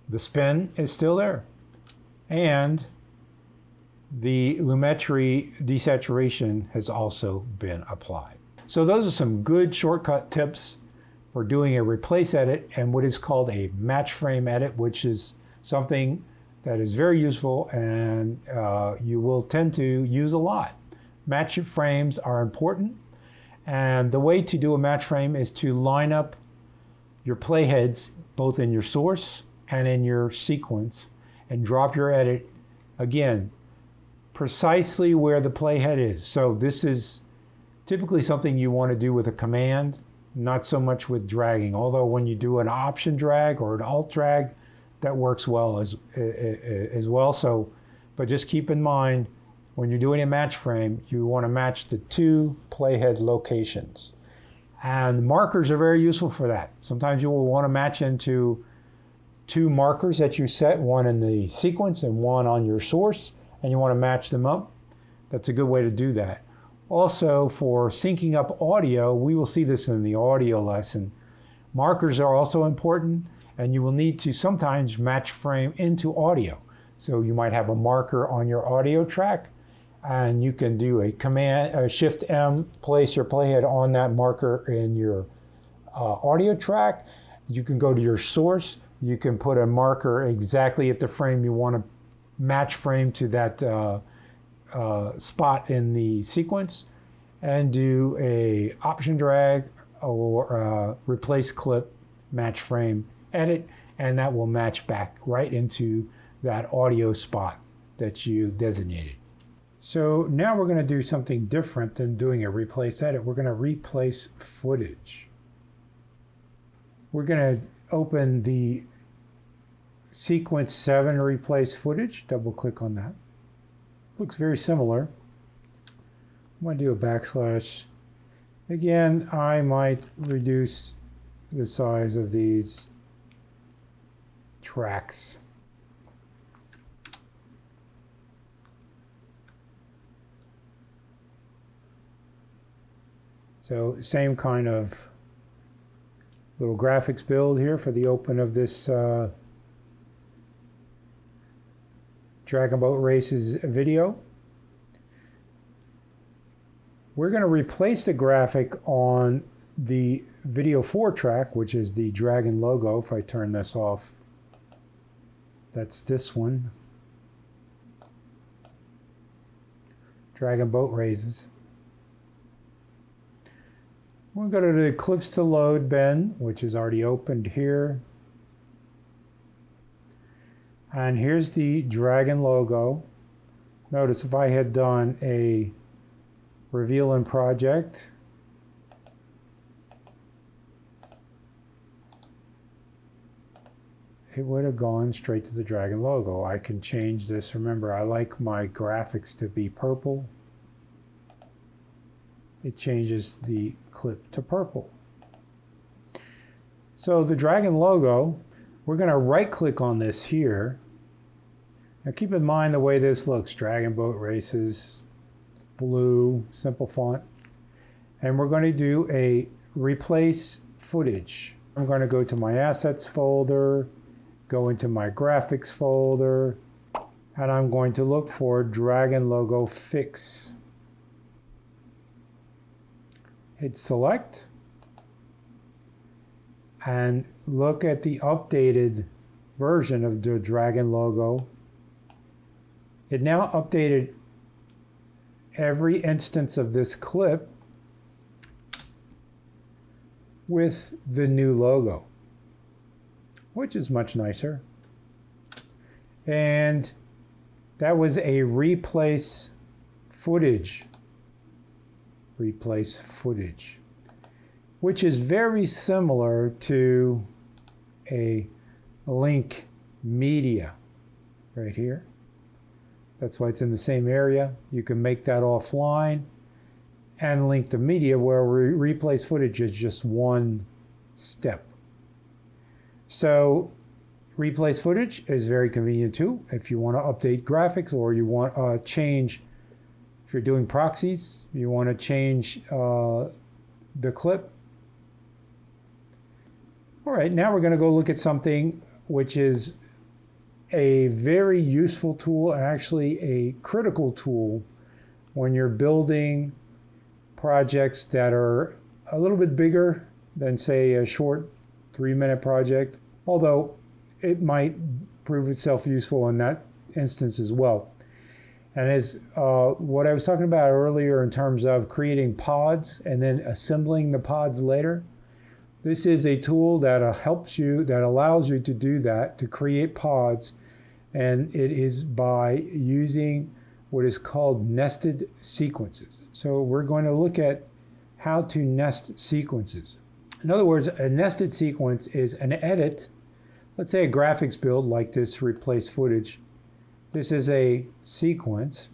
the spin is still there, and the lumetri desaturation has also been applied. So those are some good shortcut tips for doing a replace edit and what is called a match frame edit, which is something that is very useful and you will tend to use a lot. Match frames are important, and the way to do a match frame is to line up your playheads both in your source and in your sequence and drop your edit again precisely where the playhead is. So this is typically something you want to do with a command, not so much with dragging, although when you do an option drag or an alt drag, that works well as well. So, but just keep in mind, when you're doing a match frame, you want to match the two playhead locations. And markers are very useful for that. Sometimes you will want to match into two markers that you set, one in the sequence and one on your source, and you want to match them up. That's a good way to do that. Also, for syncing up audio, we will see this in the audio lesson. Markers are also important, and you will need to sometimes match frame into audio. So you might have a marker on your audio track, and you can do a command, a Shift M, place your playhead on that marker in your audio track. You can go to your source. You can put a marker exactly at the frame you want to match frame to that spot in the sequence, and do a option drag or replace clip, match frame, edit, and that will match back right into that audio spot that you designated. So now we're going to do something different than doing a replace edit. We're going to replace footage. We're going to open the sequence 7 replace footage, double click on that. Looks very similar. I'm going to do a backslash. Again, I might reduce the size of these tracks. So same kind of little graphics build here for the open of this Dragon Boat Races video. We're going to replace the graphic on the video 4 track, which is the dragon logo. If I turn this off, that's this one. Dragon Boat Races. We'll go to the clips to load bin, which is already opened here. And here's the dragon logo. Notice if I had done a reveal in project, it would have gone straight to the dragon logo. I can change this. Remember, I like my graphics to be purple. It changes the clip to purple. So the dragon logo, we're going to right click on this here. Now keep in mind the way this looks. Dragon Boat Races, blue, simple font. And we're going to do a replace footage. I'm going to go to my assets folder, go into my graphics folder, and I'm going to look for dragon logo fix. Hit select and look at the updated version of the dragon logo. It now updated every instance of this clip with the new logo, which is much nicer. And that was a replace footage, which is very similar to a link media right here. That's why it's in the same area. You can make that offline and link the media, where replace footage is just one step. So replace footage is very convenient too. If you want to update graphics, or you want to change, if you're doing proxies, you want to change the clip. All right, now we're going to go look at something which is a very useful tool, and actually a critical tool when you're building projects that are a little bit bigger than, say, a short 3-minute project, although it might prove itself useful in that instance as well. And as what I was talking about earlier in terms of creating pods and then assembling the pods later, this is a tool that helps you, that allows you to do that, to create pods. And it is by using what is called nested sequences. So we're going to look at how to nest sequences. In other words, a nested sequence is an edit. Let's say a graphics build like this replace footage. This is a sequence,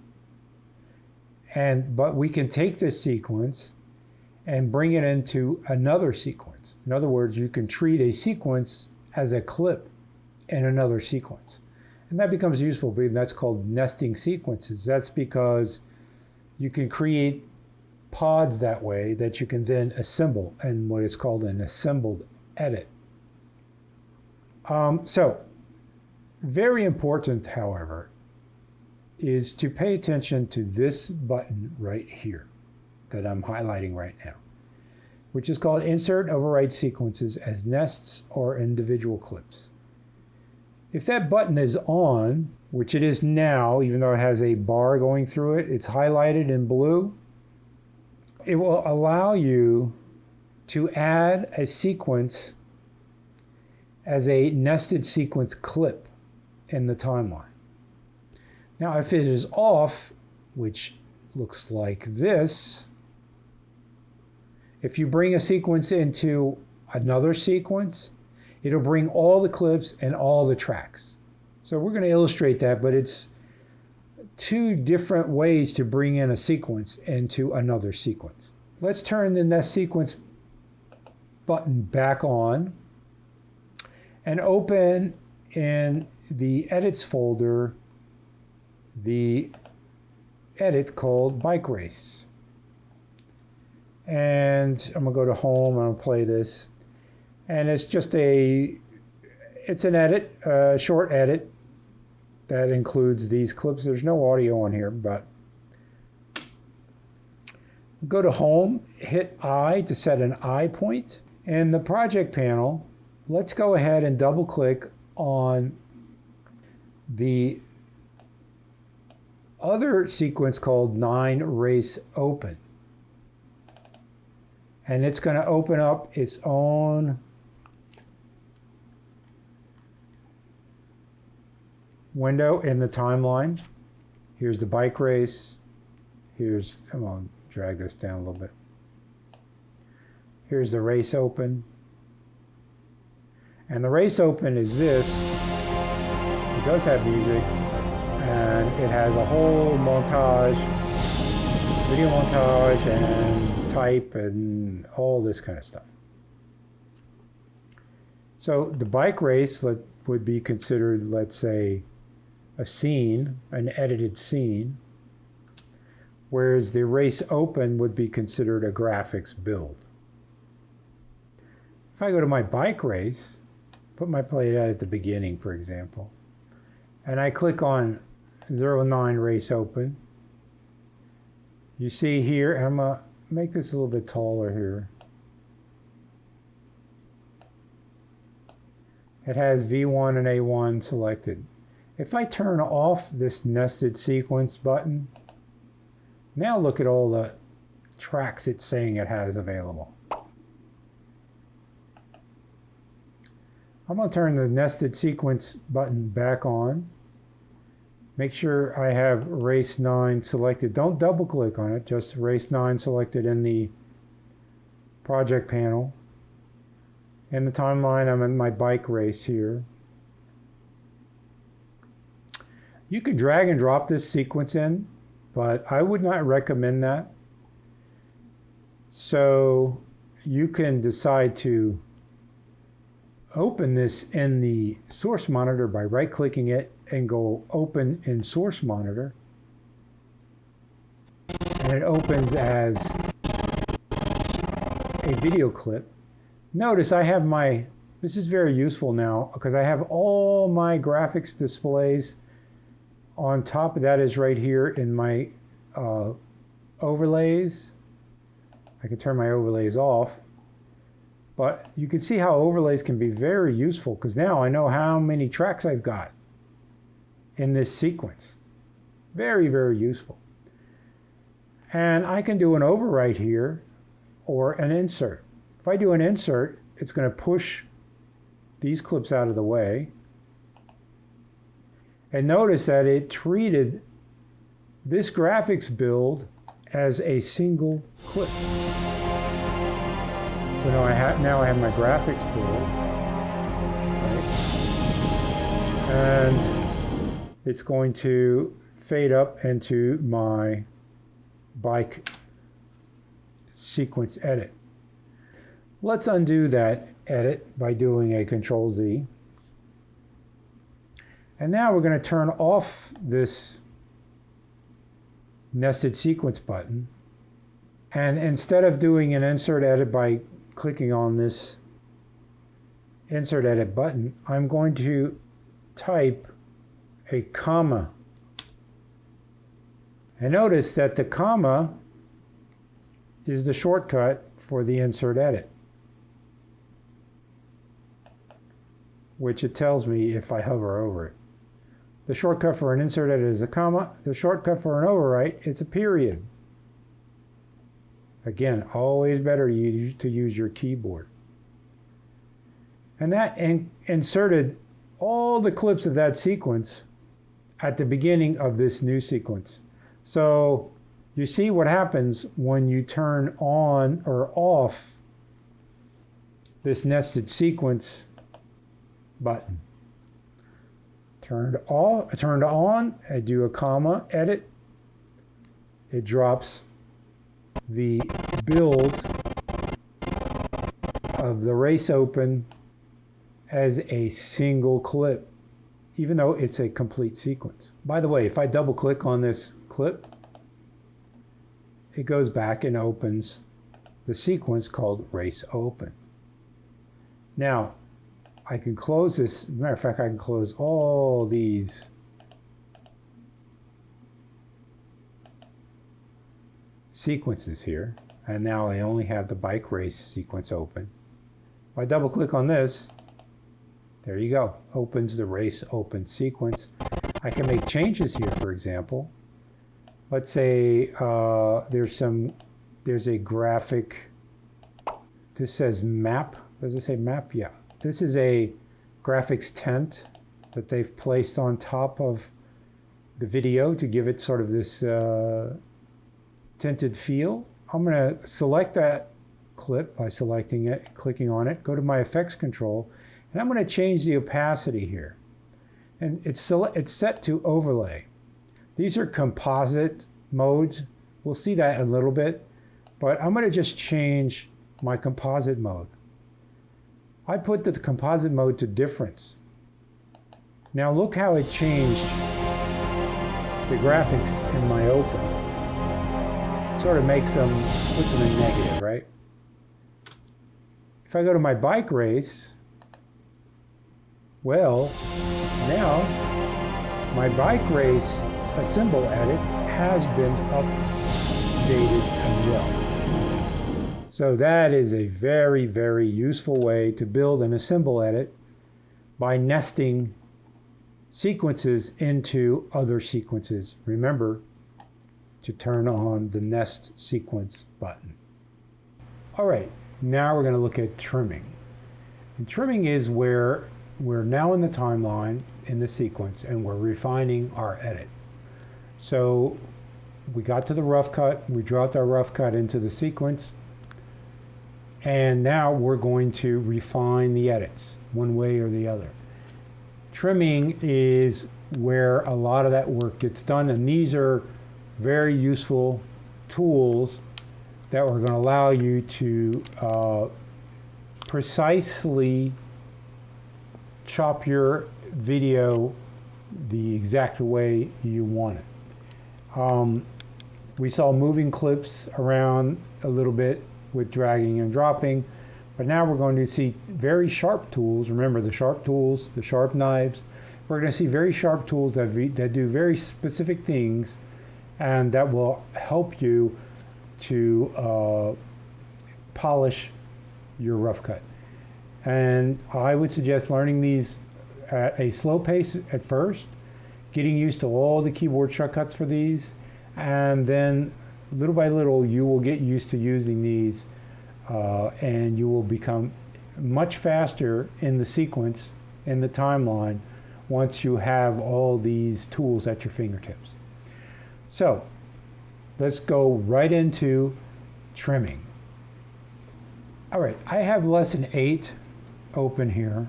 but we can take this sequence and bring it into another sequence. In other words, you can treat a sequence as a clip in another sequence. And that becomes useful, because that's called nesting sequences. That's because you can create pods that way that you can then assemble in what is called an assembled edit. So very important, however, is to pay attention to this button right here that I'm highlighting right now, which is called Insert and Overwrite Sequences as Nests or Individual Clips. If that button is on, which it is now, even though it has a bar going through it, it's highlighted in blue, it will allow you to add a sequence as a nested sequence clip in the timeline. Now, if it is off, which looks like this, if you bring a sequence into another sequence, it'll bring all the clips and all the tracks. So we're going to illustrate that, but it's two different ways to bring in a sequence into another sequence. Let's turn the Nest Sequence button back on and open in the Edits folder the edit called Bike Race. And I'm going to go to Home, and I'll play this. And it's just it's an edit, a short edit that includes these clips. There's no audio on here, but go to Home, hit I to set an I point. In the project panel, let's go ahead and double click on the other sequence called 9 Race Open. And it's going to open up its own window in the timeline. Here's the bike race. Here's, I'm going to drag this down a little bit. Here's the race open. And the race open is this. It does have music, and it has a whole montage, video montage, and type, and all this kind of stuff. So the bike race would be considered, let's say, a scene, an edited scene, whereas the race open would be considered a graphics build. If I go to my bike race, put my plate at the beginning, for example, and I click on 09 Race Open, you see here, and I'm going to make this a little bit taller here. It has V1 and A1 selected. If I turn off this nested sequence button, now look at all the tracks it's saying it has available. I'm going to turn the nested sequence button back on. Make sure I have race 9 selected. Don't double click on it, just race 9 selected in the project panel. In the timeline, I'm in my bike race here. You could drag and drop this sequence in, but I would not recommend that. So you can decide to open this in the source monitor by right-clicking it and go open in source monitor. And it opens as a video clip. Notice I have this is very useful now because I have all my graphics displays on top of that is right here in my overlays. I can turn my overlays off. But you can see how overlays can be very useful because now I know how many tracks I've got in this sequence. Very, very useful. And I can do an overwrite here or an insert. If I do an insert, it's going to push these clips out of the way. And notice that it treated this graphics build as a single clip. So now I have my graphics build, right? And it's going to fade up into my bike sequence edit. Let's undo that edit by doing a Control Z. And now we're going to turn off this nested sequence button. And instead of doing an insert edit by clicking on this insert edit button, I'm going to type a comma. And notice that the comma is the shortcut for the insert edit, which it tells me if I hover over it. The shortcut for an insert edit is a comma. The shortcut for an overwrite is a period. Again, always better to use your keyboard. And that inserted all the clips of that sequence at the beginning of this new sequence. So you see what happens when you turn on or off this nested sequence button. Turned on, I do a comma edit. It drops the build of the race open as a single clip, even though it's a complete sequence. By the way, if I double click on this clip, it goes back and opens the sequence called race open. Now, I can close this. Matter of fact, I can close all these sequences here, and now I only have the bike race sequence open. If I double click on this, there you go, opens the race open sequence. I can make changes here, for example. Let's say there's a graphic, this says map, does it say map? Yeah. This is a graphics tent that they've placed on top of the video to give it sort of this tinted feel. I'm going to select that clip by selecting it, clicking on it, go to my effects control, and I'm going to change the opacity here. And it's set to overlay. These are composite modes. We'll see that in a little bit, but I'm going to just change my composite mode. I put the composite mode to difference. Now look how it changed the graphics in my open. It sort of puts them in negative, right? If I go to my bike race, well, now my bike race symbol edit has been updated as well. So that is a very, very useful way to build an symbol edit by nesting sequences into other sequences. Remember to turn on the nest sequence button. All right, now we're going to look at trimming. And trimming is where we're now in the timeline in the sequence and we're refining our edit. So we got to the rough cut, we dropped our rough cut into the sequence, and now we're going to refine the edits one way or the other. Trimming is where a lot of that work gets done, and these are very useful tools that are going to allow you to precisely chop your video the exact way you want it. We saw moving clips around a little bit with dragging and dropping, but now we're going to see very sharp tools. Remember the sharp tools, the sharp knives. We're going to see very sharp tools that do very specific things and that will help you to polish your rough cut. And I would suggest learning these at a slow pace at first, getting used to all the keyboard shortcuts for these, and then little by little you will get used to using these and you will become much faster in the sequence, in the timeline, once you have all these tools at your fingertips. So let's go right into trimming. All right, I have lesson 8 open here,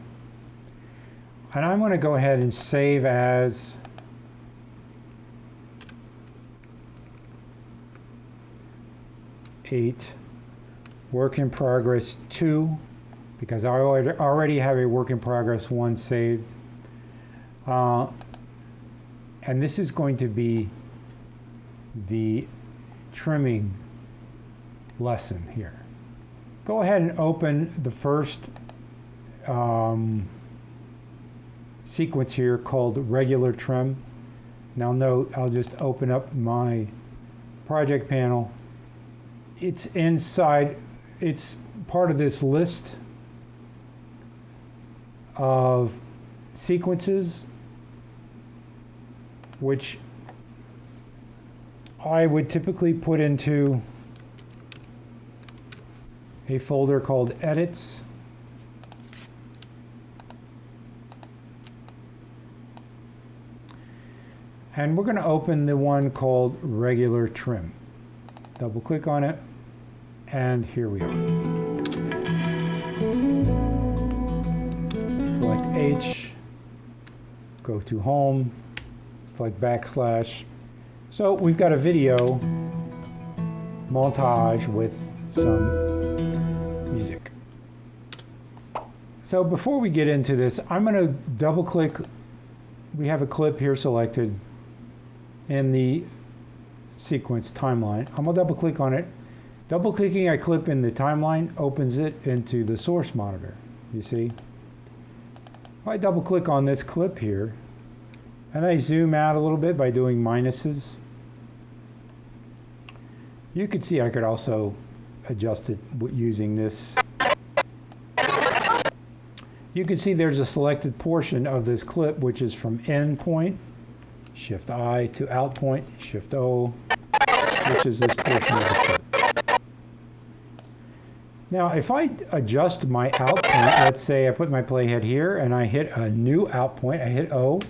and I'm going to go ahead and save as work in progress 2, because I already have a work in progress 1 saved. And this is going to be the trimming lesson here. Go ahead and open the first sequence here called regular trim. Now note, I'll just open up my project panel. It's inside, it's part of this list of sequences, which I would typically put into a folder called Edits. And we're going to open the one called Regular Trim. Double click on it, and here we are. Select H, go to Home, select backslash. So we've got a video montage with some music. So before we get into this, I'm going to double click. We have a clip here selected in the sequence timeline. I'm going to double click on it. Double clicking a clip in the timeline opens it into the source monitor. You see? If I double click on this clip here and I zoom out a little bit by doing minuses, you can see I could also adjust it using this. You can see there's a selected portion of this clip which is from end point, Shift I, to out point, Shift O, which is this portion of the clip. Now if I adjust my out point, let's say I put my playhead here and I hit a new out point, I hit O.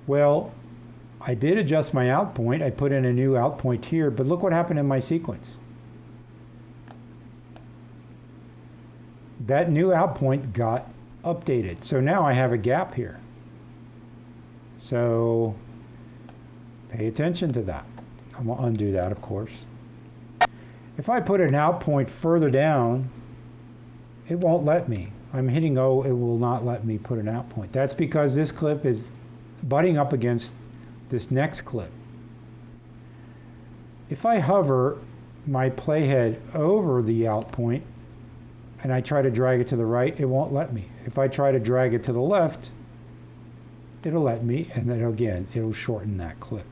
Well, I did adjust my out point, I put in a new out point here, but look what happened in my sequence. That new out point got updated. So now I have a gap here. So pay attention to that. I'm going to undo that, of course. If I put an out point further down, it won't let me. I'm hitting O, it will not let me put an out point. That's because this clip is butting up against this next clip. If I hover my playhead over the out point and I try to drag it to the right, it won't let me. If I try to drag it to the left, it'll let me, and then again, it'll shorten that clip.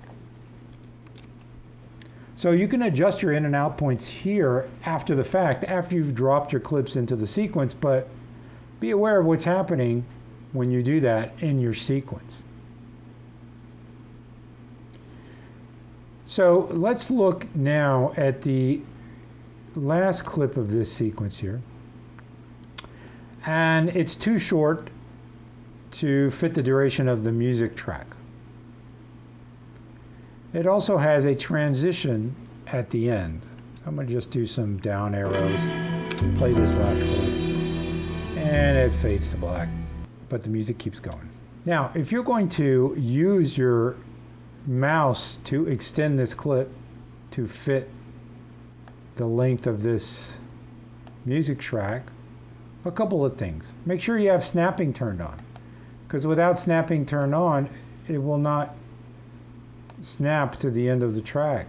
So you can adjust your in and out points here after the fact, after you've dropped your clips into the sequence, but be aware of what's happening when you do that in your sequence. So let's look now at the last clip of this sequence here. And it's too short to fit the duration of the music track. It also has a transition at the end. I'm going to just do some down arrows, play this last clip, and it fades to black, but the music keeps going. Now, if you're going to use your mouse to extend this clip to fit the length of this music track, a couple of things. Make sure you have snapping turned on, because without snapping turned on, it will not snap to the end of the track.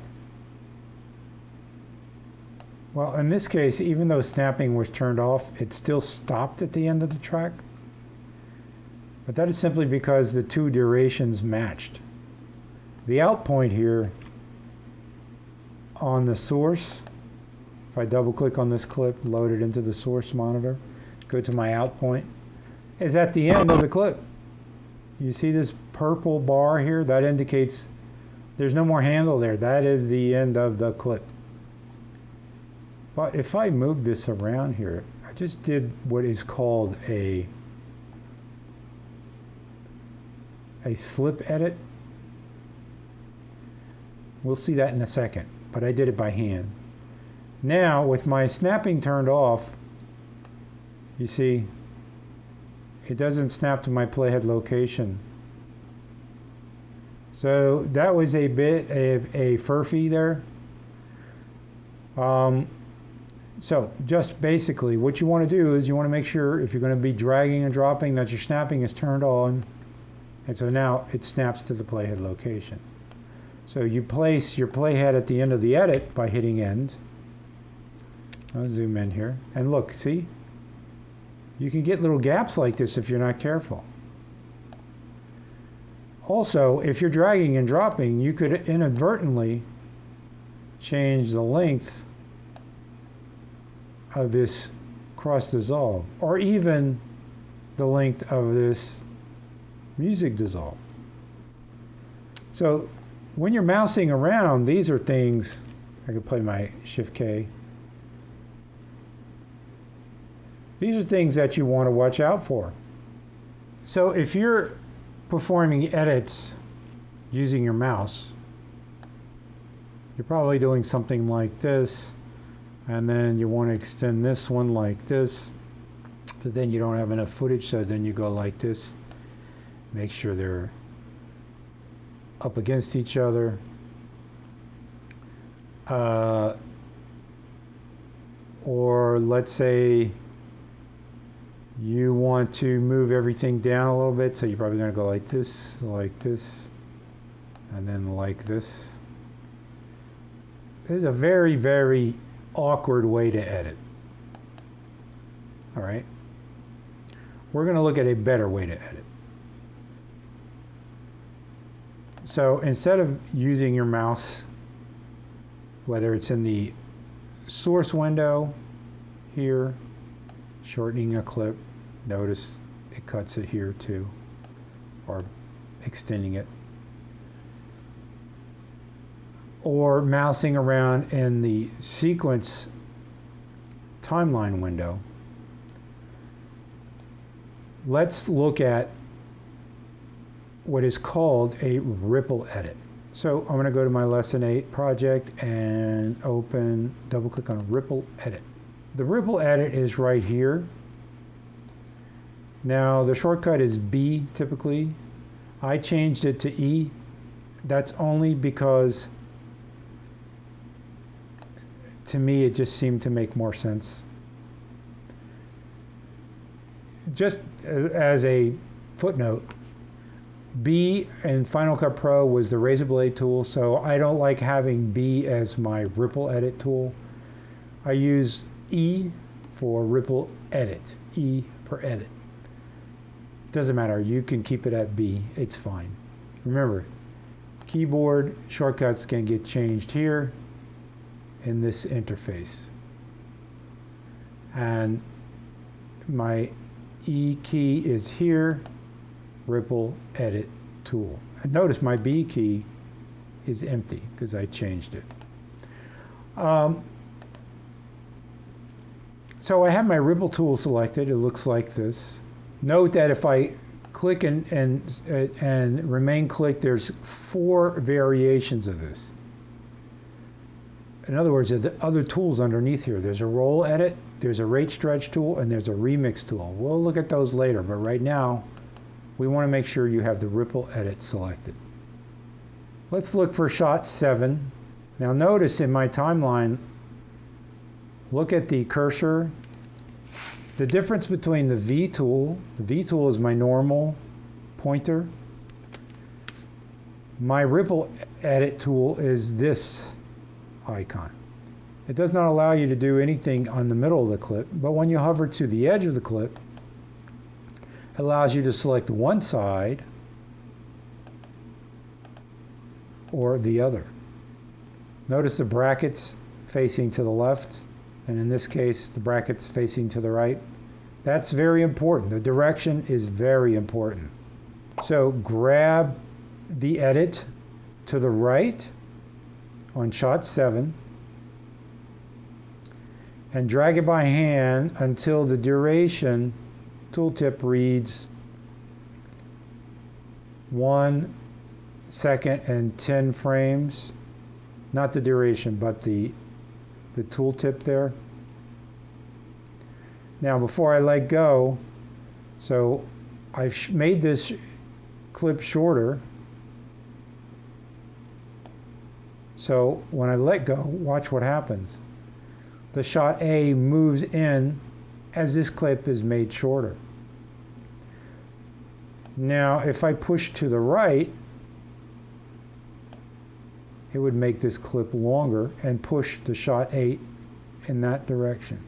Well, in this case, even though snapping was turned off, it still stopped at the end of the track. But that is simply because the two durations matched. The out point here on the source, if I double click on this clip, load it into the source monitor, go to my out point, is at the end of the clip. You see this purple bar here? That indicates there's no more handle there. That is the end of the clip. But if I move this around here, I just did what is called a slip edit. We'll see that in a second, but I did it by hand. Now, with my snapping turned off, you see, it doesn't snap to my playhead location. So that was a bit of a furphy there. So just basically what you want to do is you want to make sure if you're going to be dragging and dropping that your snapping is turned on, and so now it snaps to the playhead location. So you place your playhead at the end of the edit by hitting end. I'll zoom in here and look, see? You can get little gaps like this if you're not careful. Also, if you're dragging and dropping, you could inadvertently change the length of this cross dissolve, or even the length of this music dissolve. So when you're mousing around, these are things, I could play my Shift K. These are things that you want to watch out for. So if you're performing edits using your mouse, you're probably doing something like this, and then you want to extend this one like this, but then you don't have enough footage, so then you go like this. Make sure they're up against each other. Or let's say you want to move everything down a little bit, so you're probably going to go like this, and then like this. This is a very, very awkward way to edit. All right. We're going to look at a better way to edit. So instead of using your mouse, whether it's in the source window here, shortening a clip, notice it cuts it here too, or extending it, or mousing around in the sequence timeline window, let's look at what is called a ripple edit. So I'm going to go to my lesson 8 project and open, double click on ripple edit. The ripple edit is right here. Now the shortcut is B typically. I changed it to E. That's only because to me it just seemed to make more sense. Just as a footnote, B in Final Cut Pro was the razor blade tool, so I don't like having B as my ripple edit tool. I use E for ripple edit, E for edit. Doesn't matter, you can keep it at B, it's fine. Remember, keyboard shortcuts can get changed here in this interface. And my E key is here, ripple edit tool. And notice my B key is empty because I changed it. So I have my ripple tool selected. It looks like this. Note that if I click and remain clicked, there's 4 variations of this. In other words, there's other tools underneath here. There's a roll edit, there's a rate stretch tool, and there's a remix tool. We'll look at those later, but right now, we want to make sure you have the ripple edit selected. Let's look for shot 7. Now notice in my timeline, look at the cursor. The difference between the V tool is my normal pointer. My ripple edit tool is this icon. It does not allow you to do anything on the middle of the clip, but when you hover to the edge of the clip, it allows you to select one side or the other. Notice the brackets facing to the left, and in this case, the brackets facing to the right. That's very important. The direction is very important. So grab the edit to the right on shot 7 and drag it by hand until the duration tooltip reads 1 second and 10 frames. Not the duration, but the tooltip there. Now before I let go, so I've made this clip shorter. So when I let go, watch what happens. The shot A moves in as this clip is made shorter. Now if I push to the right, it would make this clip longer and push the shot 8 in that direction.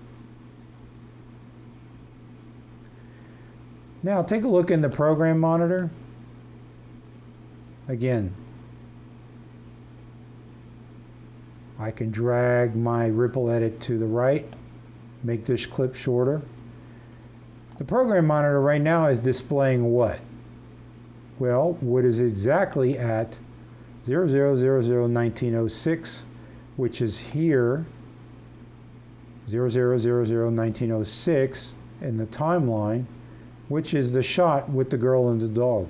Now take a look in the program monitor. Again, I can drag my ripple edit to the right, make this clip shorter. The program monitor right now is displaying what? Well, what is exactly at 00001906, which is here, 00001906 in the timeline, which is the shot with the girl and the dog.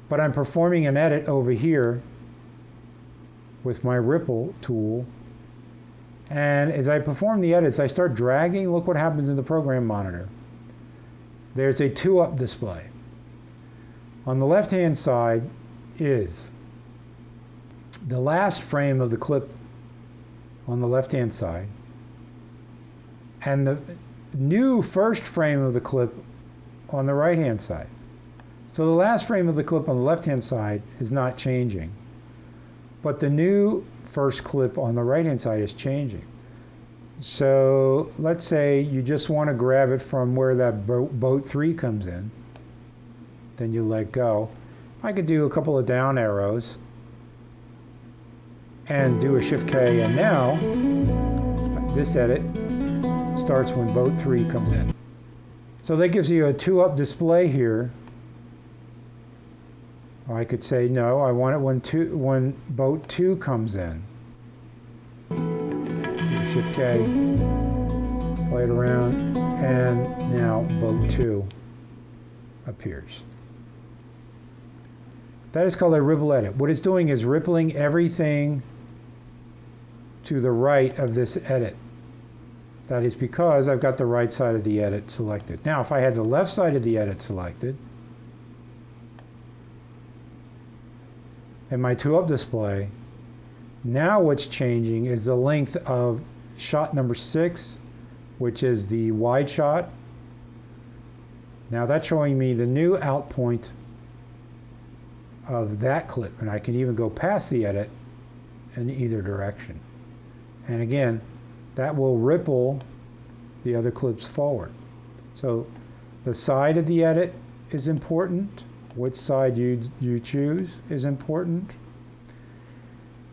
But I'm performing an edit over here with my ripple tool, and as I perform the edits, I start dragging. Look what happens in the program monitor. There's a 2-up display. On the left-hand side is the last frame of the clip on the left-hand side, and the new first frame of the clip on the right-hand side. So the last frame of the clip on the left-hand side is not changing, but the new first clip on the right-hand side is changing. So let's say you just want to grab it from where that boat 3 comes in, then you let go. I could do a couple of down arrows and do a Shift K, and now this edit starts when boat 3 comes in. So that gives you a 2-up display here. Or I could say, no, I want it when boat 2 comes in. Shift K, play it around, and now boat 2 appears. That is called a ripple edit. What it's doing is rippling everything to the right of this edit. That is because I've got the right side of the edit selected. Now, if I had the left side of the edit selected, and my 2-up display, now what's changing is the length of shot number 6, which is the wide shot. Now that's showing me the new out point of that clip, and I can even go past the edit in either direction. And again, that will ripple the other clips forward. So the side of the edit is important. Which side you choose is important.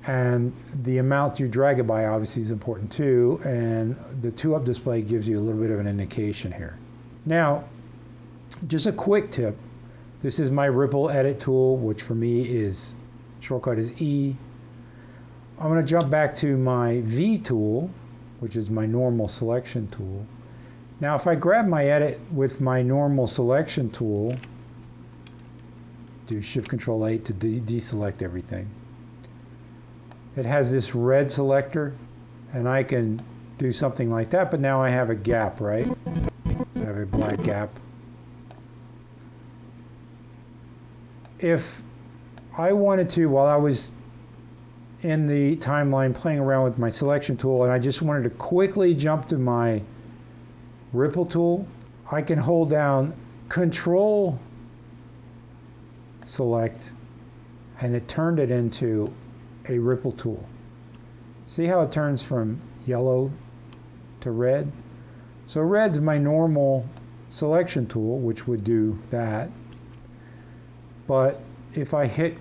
And the amount you drag it by obviously is important too. And the 2-up display gives you a little bit of an indication here. Now, just a quick tip. This is my ripple edit tool, which for me is, shortcut is E. I'm going to jump back to my V tool, which is my normal selection tool. Now, if I grab my edit with my normal selection tool, do Shift Control 8 to deselect everything. It has this red selector, and I can do something like that, but now I have a gap, right? I have a black gap. If I wanted to, while I was in the timeline playing around with my selection tool and I just wanted to quickly jump to my ripple tool, I can hold down Control Select, and it turned it into a ripple tool. See how it turns from yellow to red? So red's my normal selection tool, which would do that. But if I hit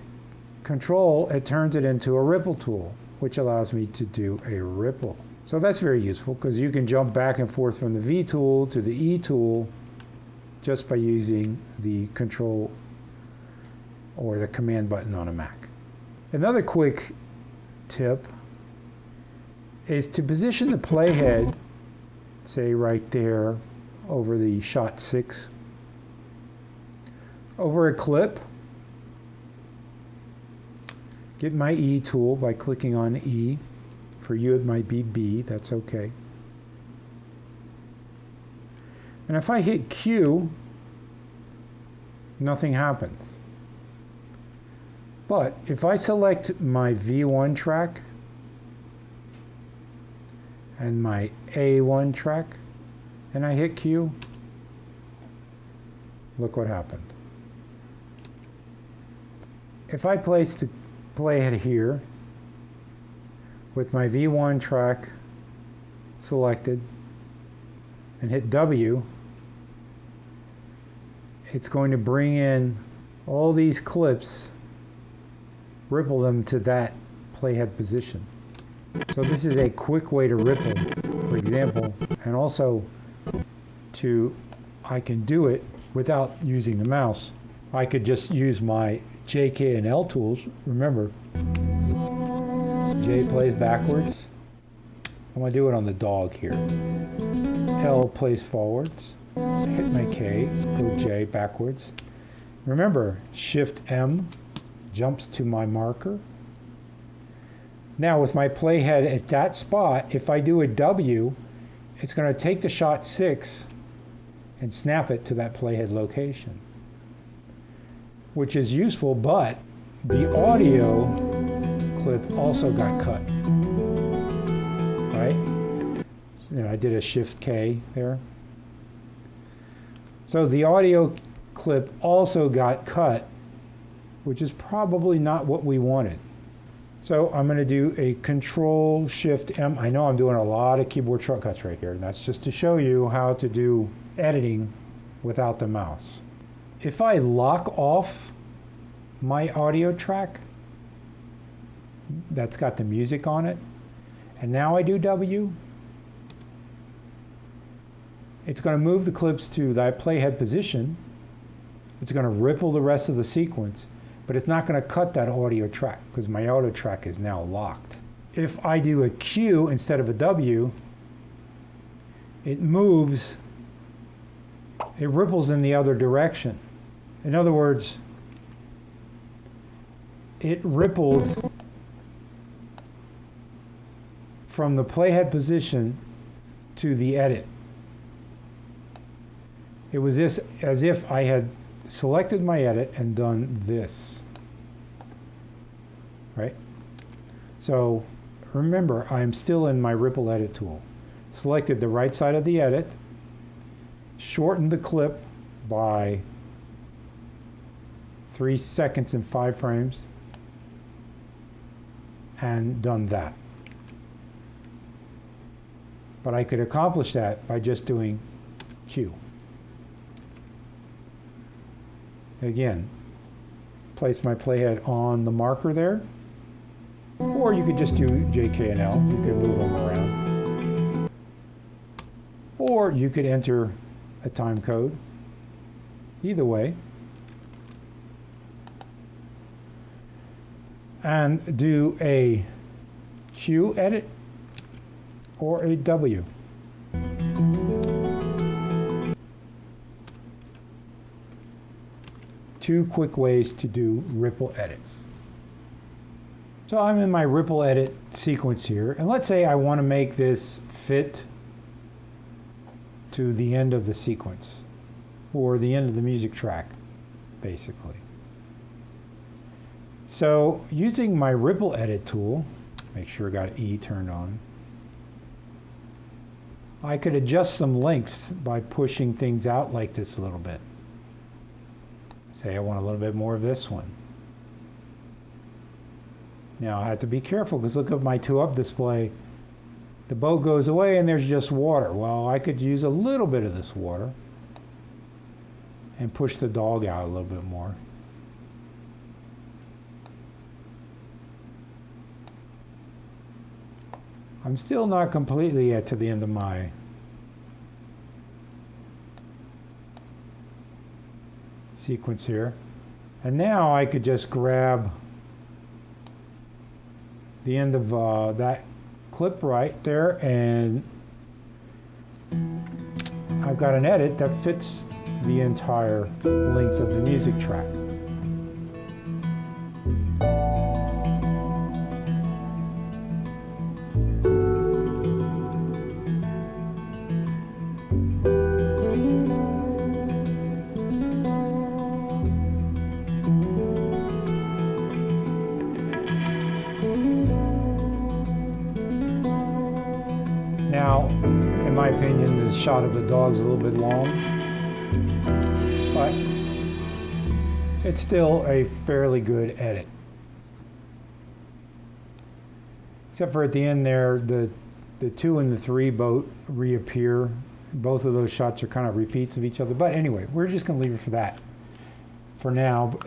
Control, it turns it into a ripple tool, which allows me to do a ripple. So that's very useful because you can jump back and forth from the V tool to the E tool just by using the Control or the Command button on a Mac. Another quick tip is to position the playhead, say right there over the shot 6, over a clip. Get my E tool by clicking on E. For you it might be B, that's okay. And if I hit Q, nothing happens. But if I select my V1 track and my A1 track and I hit Q, look what happened. If I place the playhead here with my V1 track selected and hit W, it's going to bring in all these clips, ripple them to that playhead position. So this is a quick way to ripple, for example, and also I can do it without using the mouse. I could just use my J, K, and L tools. Remember, J plays backwards. I'm going to do it on the dog here. L plays forwards. Hit my K, go J backwards. Remember, Shift M jumps to my marker. Now with my playhead at that spot, if I do a W, it's going to take the shot 6 and snap it to that playhead location, which is useful, but the audio clip also got cut, right? So, I did a Shift K there. So the audio clip also got cut, which is probably not what we wanted. So I'm going to do a Control Shift M. I know I'm doing a lot of keyboard shortcuts right here, and that's just to show you how to do editing without the mouse. If I lock off my audio track that's got the music on it, and now I do W, it's going to move the clips to that playhead position. It's going to ripple the rest of the sequence, but it's not going to cut that audio track because my audio track is now locked. If I do a Q instead of a W, it moves, it ripples in the other direction. In other words, it rippled from the playhead position to the edit. It was this as if I had selected my edit and done this, right? So remember, I'm still in my ripple edit tool. Selected the right side of the edit, shortened the clip by 3 seconds and 5 frames, and done that. But I could accomplish that by just doing Q. Again, place my playhead on the marker there, or you could just do J, K, and L. You could move them around. Or you could enter a time code. Either way. And do a Q edit or a W. Two quick ways to do ripple edits. So I'm in my ripple edit sequence here, and let's say I want to make this fit to the end of the sequence, or the end of the music track, basically. So using my ripple edit tool, make sure I got E turned on, I could adjust some lengths by pushing things out like this a little bit. Say I want a little bit more of this one. Now I have to be careful because look at my 2-up display. The boat goes away and there's just water. Well, I could use a little bit of this water and push the dog out a little bit more. I'm still not completely yet to the end of my sequence here. And now I could just grab the end of that clip right there, and I've got an edit that fits the entire length of the music track. Now, in my opinion, the shot of the dog's a little bit long, but it's still a fairly good edit. Except for at the end there, the 2 and the 3 boat reappear. Both of those shots are kind of repeats of each other. But anyway, we're just going to leave it for that for now.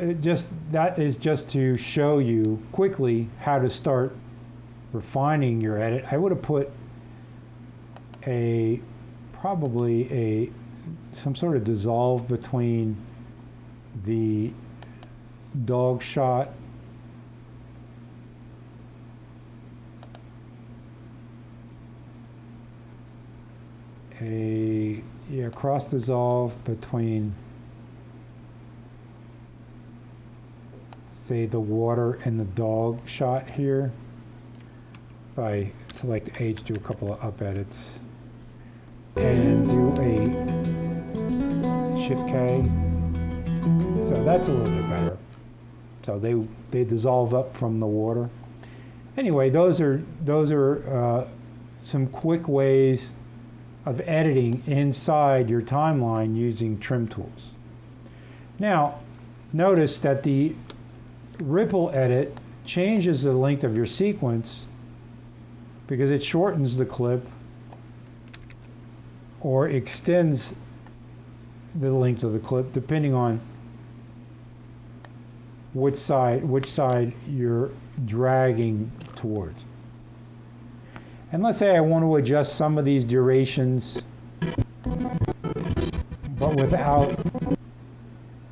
That is just to show you quickly how to start refining your edit. I would have put probably some sort of dissolve between the dog shot cross dissolve between, say, the water and the dog shot here. If I select H, do a couple of up edits, and do a Shift K. So that's a little bit better. So they dissolve up from the water. Anyway, those are some quick ways of editing inside your timeline using trim tools. Now, notice that the ripple edit changes the length of your sequence because it shortens the clip or extends the length of the clip depending on which side you're dragging towards. And let's say I want to adjust some of these durations, but without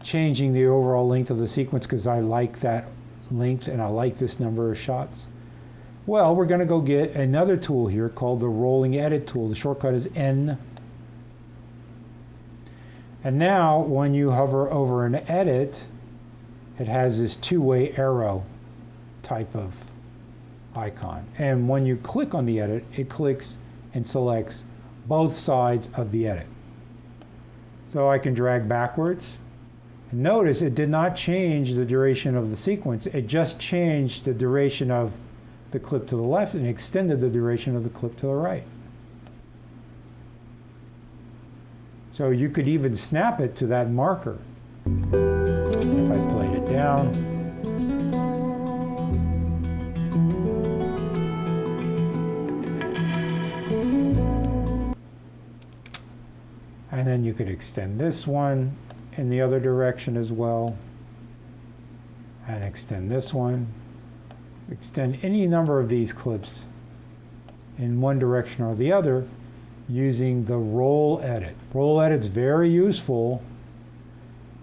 changing the overall length of the sequence because I like that length and I like this number of shots. Well, we're going to go get another tool here called the rolling edit tool. The shortcut is N. And now when you hover over an edit, it has this two-way arrow type of icon. And when you click on the edit, it clicks and selects both sides of the edit. So I can drag backwards. And notice it did not change the duration of the sequence. It just changed the duration of the clip to the left and extended the duration of the clip to the right. So you could even snap it to that marker. If I played it down. And then you could extend this one in the other direction as well. And extend this one. Extend any number of these clips in one direction or the other. using the roll edit. Roll edit's very useful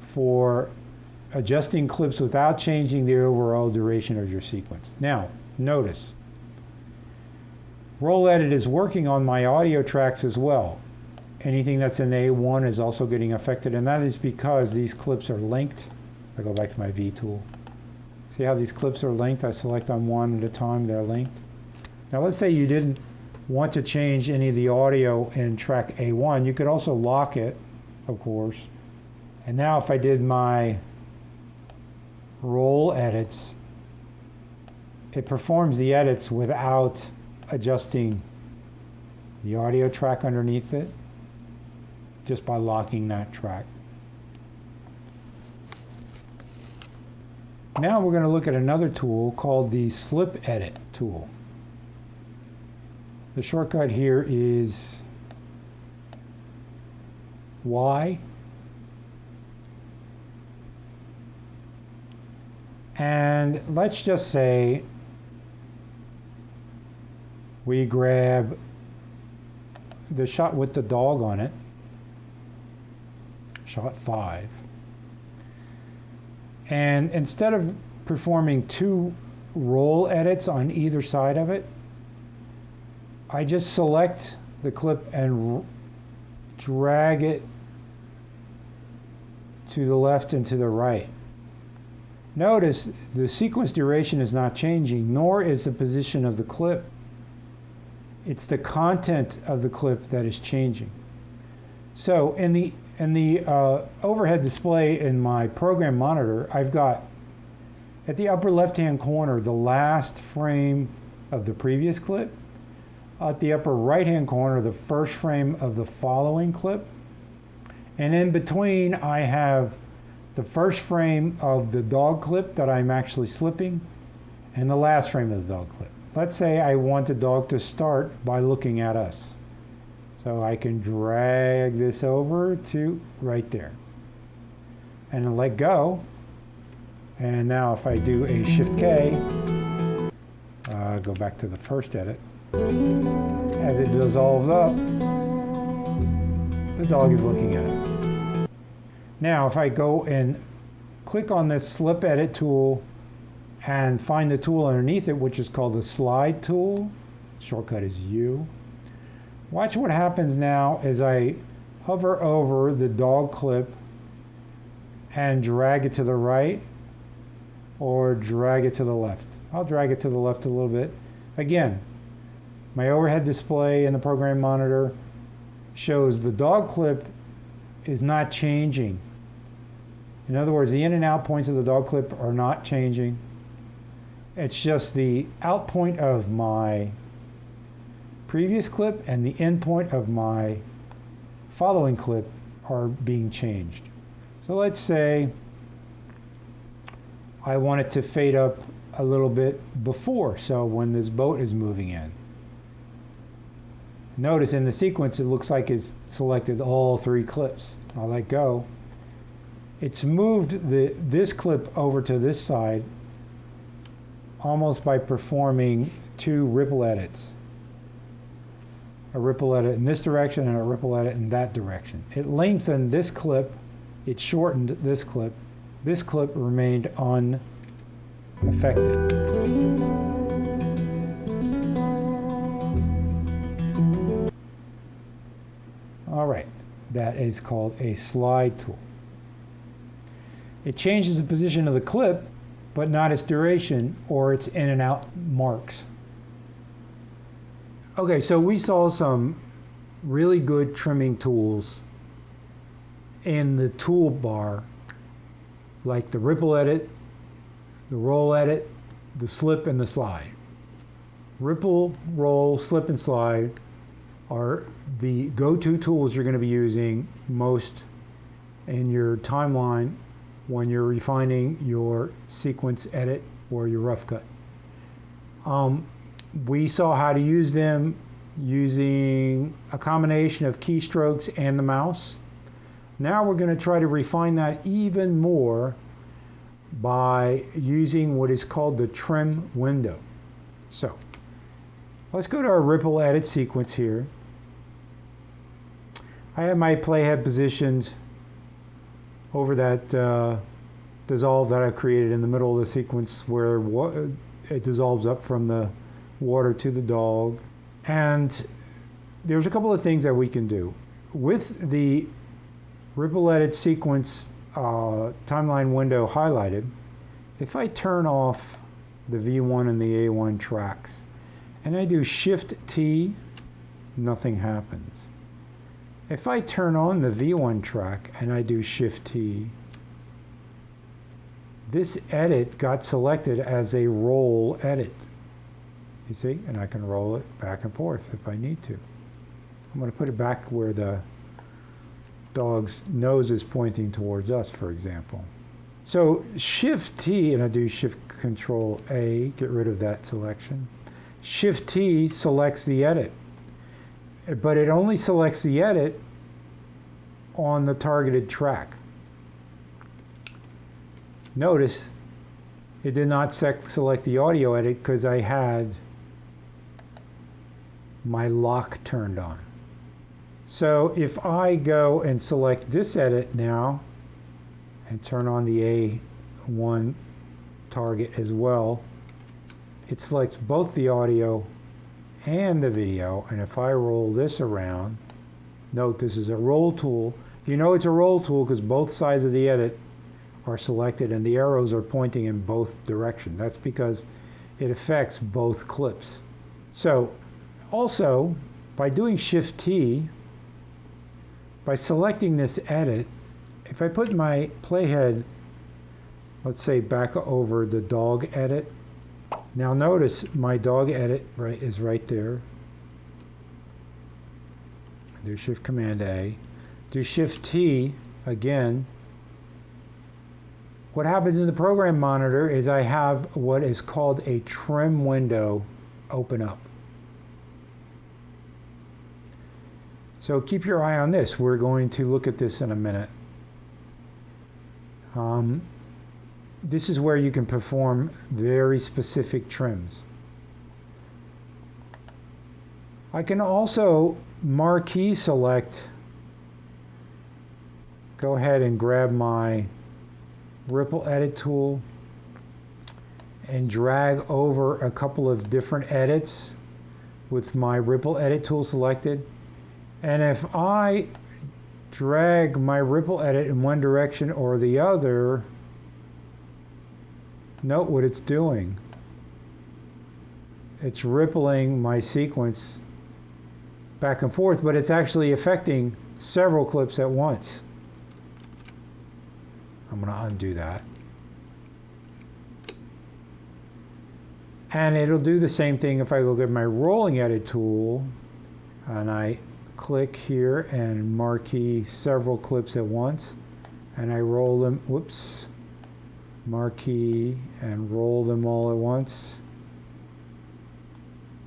for adjusting clips without changing the overall duration of your sequence. Now, notice, roll edit is working on my audio tracks as well. Anything that's in A1 is also getting affected, and that is because these clips are linked. I go back to my V tool. See how these clips are linked? I select on one at a time, they're linked. Now let's say you didn't want to change any of the audio in track A1. You could also lock it, of course. And now if I did my roll edits, it performs the edits without adjusting the audio track underneath it, just by locking that track. Now we're going to look at another tool called the slip edit tool. The shortcut here is Y. And let's just say we grab the shot with the dog on it, shot 5. And instead of performing 2 roll edits on either side of it, I just select the clip and drag it to the left and to the right. Notice the sequence duration is not changing, nor is the position of the clip. It's the content of the clip that is changing. So in the overhead display in my program monitor, I've got at the upper left-hand corner the last frame of the previous clip. At the upper right-hand corner, the first frame of the following clip. And in between, I have the first frame of the dog clip that I'm actually slipping, and the last frame of the dog clip. Let's say I want the dog to start by looking at us. So I can drag this over to right there. And then let go. And now if I do a Shift K, go back to the first edit. As it dissolves up, the dog is looking at us. Now if I go and click on this slip edit tool and find the tool underneath it, which is called the slide tool, shortcut is U. Watch what happens now as I hover over the dog clip and drag it to the right or drag it to the left. I'll drag it to the left a little bit. Again, my overhead display in the program monitor shows the dog clip is not changing. In other words, the in and out points of the dog clip are not changing. It's just the out point of my previous clip and the end point of my following clip are being changed. So let's say I want it to fade up a little bit before, so when this boat is moving in. Notice in the sequence it looks like it's selected all 3 clips. I'll let go. It's moved this clip over to this side almost by performing 2 ripple edits. A ripple edit in this direction and a ripple edit in that direction. It lengthened this clip, it shortened this clip. This clip remained unaffected. All right, that is called a slide tool. It changes the position of the clip, but not its duration or its in and out marks. Okay, so we saw some really good trimming tools in the toolbar, like the ripple edit, the roll edit, the slip, and the slide. Ripple, roll, slip, and slide are the go-to tools you're going to be using most in your timeline when you're refining your sequence edit or your rough cut. We saw how to use them using a combination of keystrokes and the mouse. Now we're going to try to refine that even more by using what is called the trim window. So let's go to our ripple edit sequence here. I have my playhead positioned over that dissolve that I've created in the middle of the sequence where it dissolves up from the water to the dog. And there's a couple of things that we can do. With the ripple edit sequence timeline window highlighted, if I turn off the V1 and the A1 tracks and I do Shift T, nothing happens. If I turn on the V1 track and I do Shift T, this edit got selected as a roll edit. You see? And I can roll it back and forth if I need to. I'm going to put it back where the dog's nose is pointing towards us, for example. So Shift T, and I do Shift Control A, get rid of that selection. Shift T selects the edit, but it only selects the edit on the targeted track. Notice it did not select the audio edit because I had my lock turned on. So if I go and select this edit now and turn on the A1 target as well, it selects both the audio and the video. And if I roll this around, note this is a roll tool. You know it's a roll tool because both sides of the edit are selected and the arrows are pointing in both directions. That's because it affects both clips. So also, by doing Shift T, by selecting this edit, if I put my playhead, let's say back over the dog edit, now notice my dog edit is right there. Do Shift Command A, do Shift T again. What happens in the program monitor is I have what is called a trim window open up. So keep your eye on this. We're going to look at this in a minute. This is where you can perform very specific trims. I can also marquee select, go ahead and grab my ripple edit tool and drag over a couple of different edits with my ripple edit tool selected. And if I drag my ripple edit in one direction or the other, note what it's doing. It's rippling my sequence back and forth, but it's actually affecting several clips at once. I'm going to undo that. And it'll do the same thing if I go get my rolling edit tool and I click here and marquee several clips at once and I roll them, whoops, marquee and roll them all at once.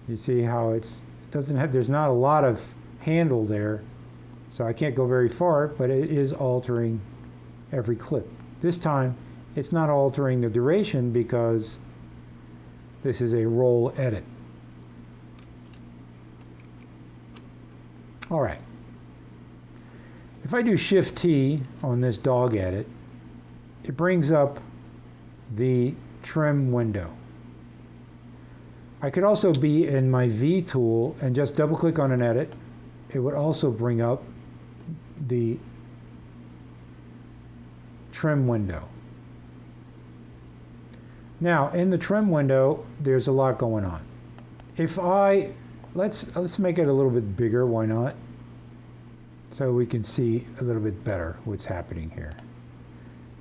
You see how it doesn't have, there's not a lot of handle there, so I can't go very far, but it is altering every clip. This time it's not altering the duration because this is a roll edit. All right. If I do Shift T on this dog edit, it brings up the trim window. I could also be in my V tool and just double click on an edit. It would also bring up the trim window. Now in the trim window there's a lot going on. If I let's make it a little bit bigger, why not? So we can see a little bit better what's happening here.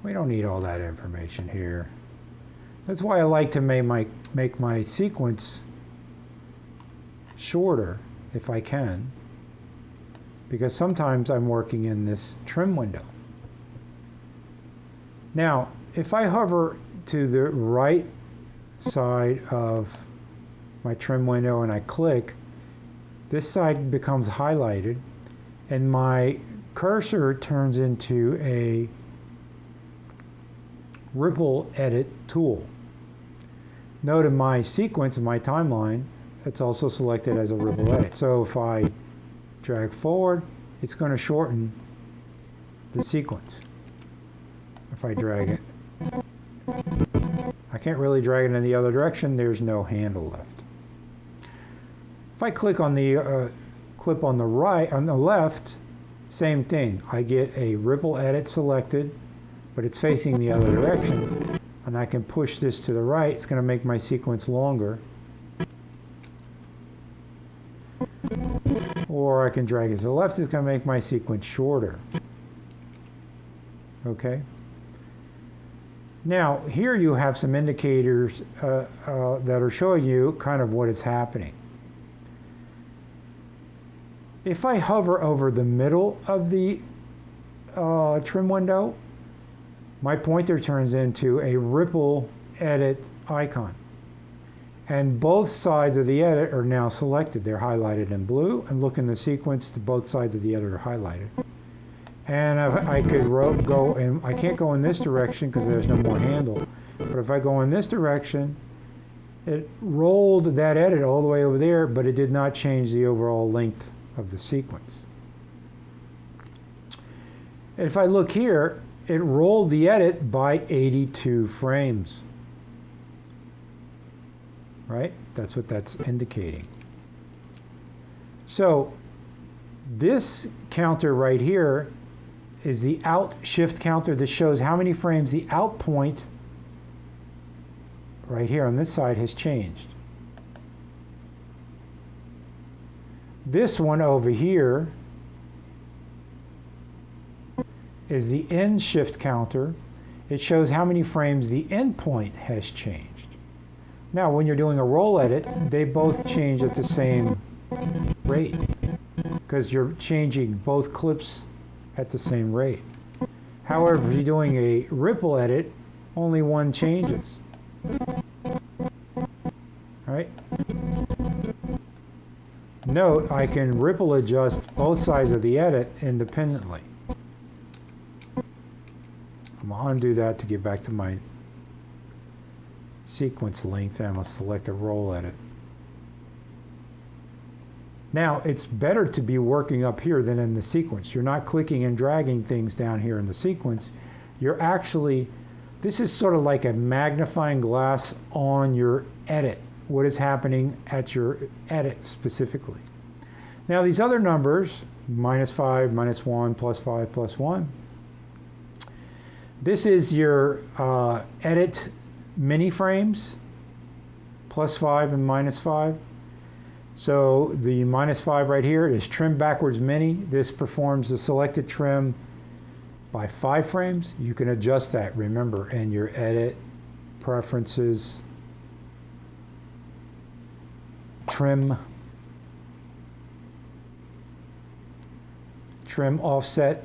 We don't need all that information here. That's why I like to make my sequence shorter if I can, because sometimes I'm working in this trim window. Now, if I hover to the right side of my trim window and I click, this side becomes highlighted and my cursor turns into a ripple edit tool. Note in my sequence, in my timeline, it's also selected as a ripple edit. So if I drag forward, it's going to shorten the sequence if I drag it. I can't really drag it in the other direction. There's no handle left. If I click on the clip on the right, on the left, same thing. I get a ripple edit selected, but it's facing the other direction. And I can push this to the right. It's going to make my sequence longer. Or I can drag it to the left. It's going to make my sequence shorter. Okay. Now, here you have some indicators that are showing you kind of what is happening. If I hover over the middle of the trim window, my pointer turns into a ripple edit icon. And both sides of the edit are now selected. They're highlighted in blue, and look in the sequence, both sides of the edit are highlighted. And I could go, and I can't go in this direction because there's no more handle. But if I go in this direction, it rolled that edit all the way over there, but it did not change the overall length of the sequence. If I look here, it rolled the edit by 82 frames. Right? That's what that's indicating. So this counter right here is the out shift counter that shows how many frames the out point right here on this side has changed. This one over here is the end shift counter. It shows how many frames the end point has changed. Now, when you're doing a roll edit, they both change at the same rate because you're changing both clips at the same rate. However, if you're doing a ripple edit, only one changes. Right? Note, I can ripple adjust both sides of the edit independently. I'm going to undo that to get back to my sequence length, and I'm going to select a roll edit. Now, it's better to be working up here than in the sequence. You're not clicking and dragging things down here in the sequence. You're actually, this is sort of like a magnifying glass on your edit, what is happening at your edit specifically. Now, these other numbers, -5, -1, +5, +1, this is your edit mini frames, +5 and -5. So the -5 right here is trim backwards mini. This performs the selected trim by 5 frames. You can adjust that, remember, in your edit preferences, trim offset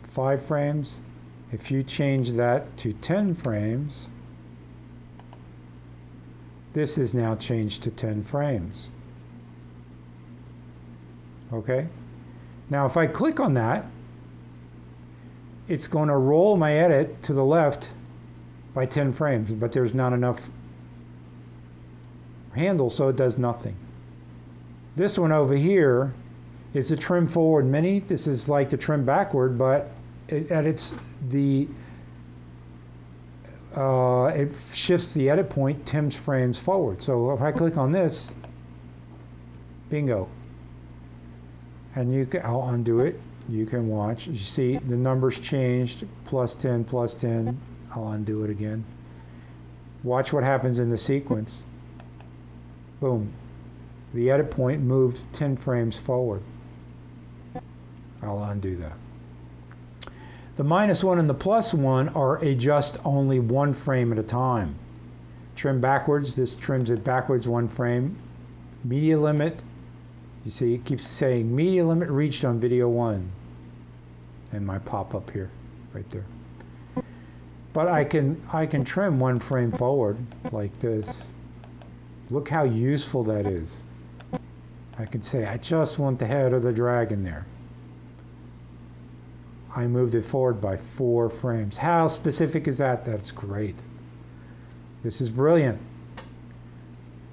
5 frames. If you change that to 10 frames, this is now changed to 10 frames. Okay? Now if I click on that, it's going to roll my edit to the left by 10 frames, but there's not enough handle, so it does nothing. This one over here is the trim forward mini. This is like the trim backward, but it shifts the edit point 10 frames forward. So if I click on this, bingo. And I'll undo it. You can watch. You see the numbers changed, +10, +10. I'll undo it again. Watch what happens in the sequence. Boom. The edit point moved 10 frames forward. I'll undo that. The -1 and the +1 are adjust only 1 frame at a time. Trim backwards, this trims it backwards 1 frame. Media limit, you see it keeps saying media limit reached on video 1. And my pop-up here, right there. But I can trim 1 frame forward like this. Look how useful that is. I can say I just want the head of the dragon there. I moved it forward by 4 frames. How specific is that? That's great. This is brilliant.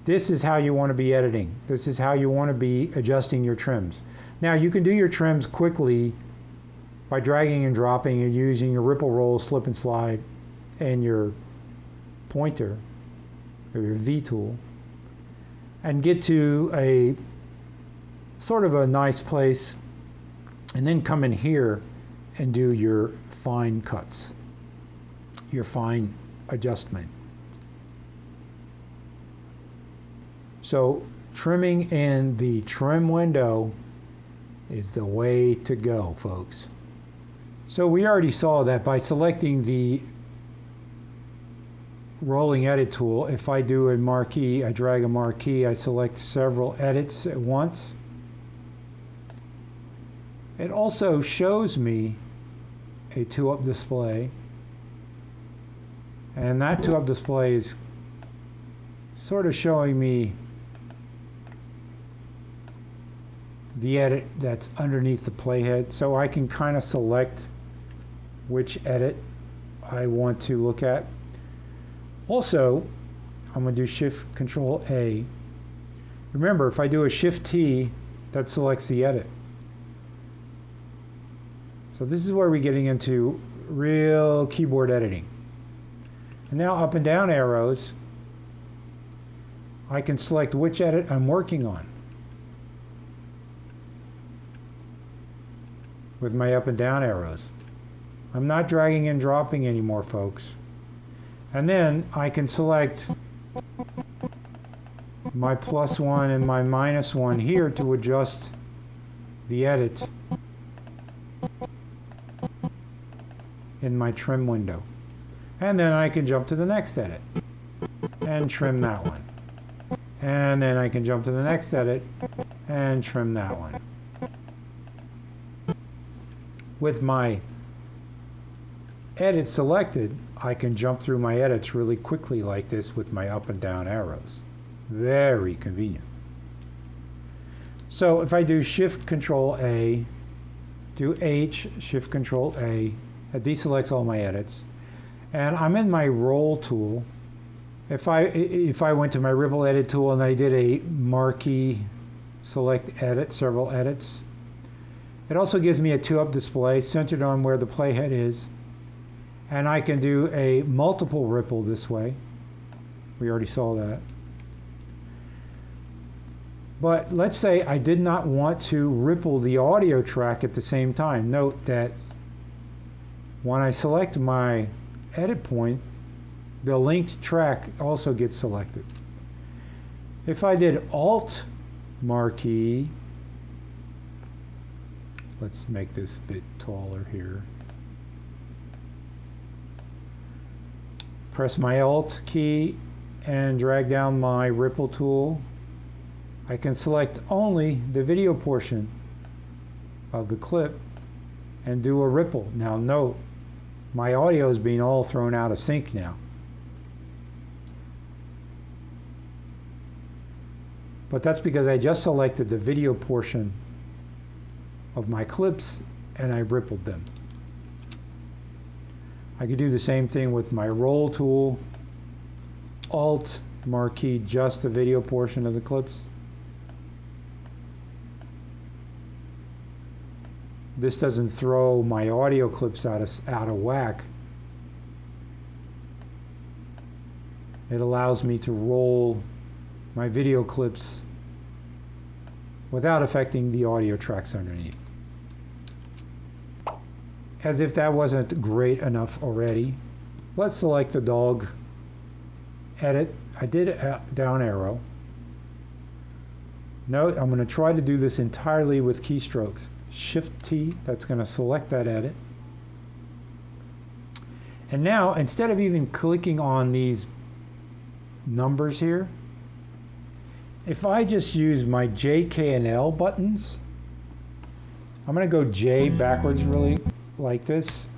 This is how you want to be editing. This is how you want to be adjusting your trims. Now you can do your trims quickly by dragging and dropping and using your ripple roll, slip and slide, and your pointer, or your V tool, and get to a sort of a nice place, and then come in here and do your fine cuts, your fine adjustment. So trimming in the trim window is the way to go, folks. So we already saw that by selecting the rolling edit tool, if I do a marquee, I drag a marquee, I select several edits at once. It also shows me a 2-up display, and that 2-up display is sort of showing me the edit that's underneath the playhead, so I can kind of select which edit I want to look at. Also, I'm going to do Shift Control A. Remember, if I do a Shift T, that selects the edit. So this is where we're getting into real keyboard editing. And now up and down arrows, I can select which edit I'm working on with my up and down arrows. I'm not dragging and dropping anymore, folks. And then I can select my +1 and my -1 here to adjust the edit in my trim window. And then I can jump to the next edit and trim that one. And then I can jump to the next edit and trim that one. With my edit selected, I can jump through my edits really quickly like this with my up and down arrows. Very convenient. So if I do Shift Control A, do H, Shift Control A, it deselects all my edits. And I'm in my roll tool. If I went to my ripple edit tool and I did a marquee, select edit, several edits, it also gives me a 2-up display centered on where the playhead is. And I can do a multiple ripple this way. We already saw that. But let's say I did not want to ripple the audio track at the same time. Note that when I select my edit point, the linked track also gets selected. If I did Alt marquee, let's make this a bit taller here. Press my Alt key and drag down my ripple tool. I can select only the video portion of the clip and do a ripple. Now note, my audio is being all thrown out of sync now. But that's because I just selected the video portion of my clips and I rippled them. I could do the same thing with my roll tool, Alt marquee just the video portion of the clips. This doesn't throw my audio clips out of whack. It allows me to roll my video clips without affecting the audio tracks underneath. As if that wasn't great enough already, let's select the dog edit. I did a down arrow. Note, I'm going to try to do this entirely with keystrokes. Shift T, that's going to select that edit. And now, instead of even clicking on these numbers here, if I just use my J, K, and L buttons, I'm going to go J backwards really like this.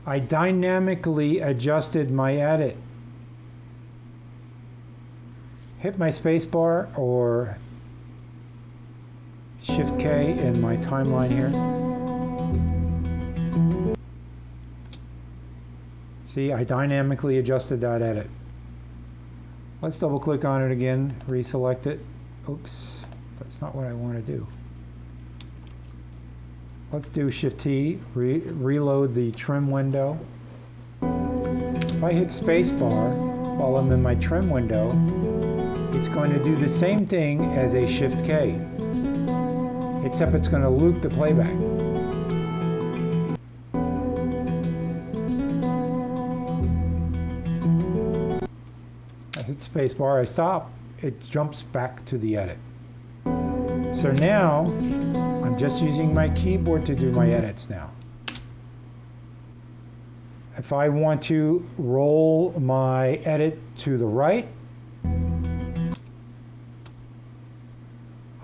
I dynamically adjusted my edit. Hit my space bar or Shift K in my timeline here. See, I dynamically adjusted that edit. Let's double click on it again, reselect it. Oops, that's not what I want to do. let's do Shift T, reload the trim window. If I hit spacebar while I'm in my trim window, it's going to do the same thing as a Shift K, except it's going to loop the playback. I hit spacebar, I stop, it jumps back to the edit. So now, I'm just using my keyboard to do my edits now. If I want to roll my edit to the right,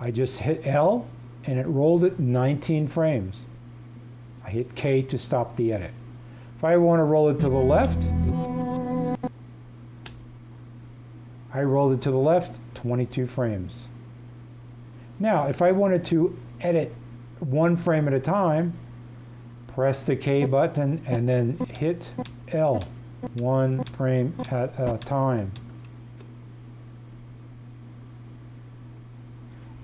I just hit L and it rolled it 19 frames. I hit K to stop the edit. If I want to roll it to the left, I rolled it to the left, 22 frames. Now, if I wanted to edit one frame at a time, press the K button and then hit L, one frame at a time.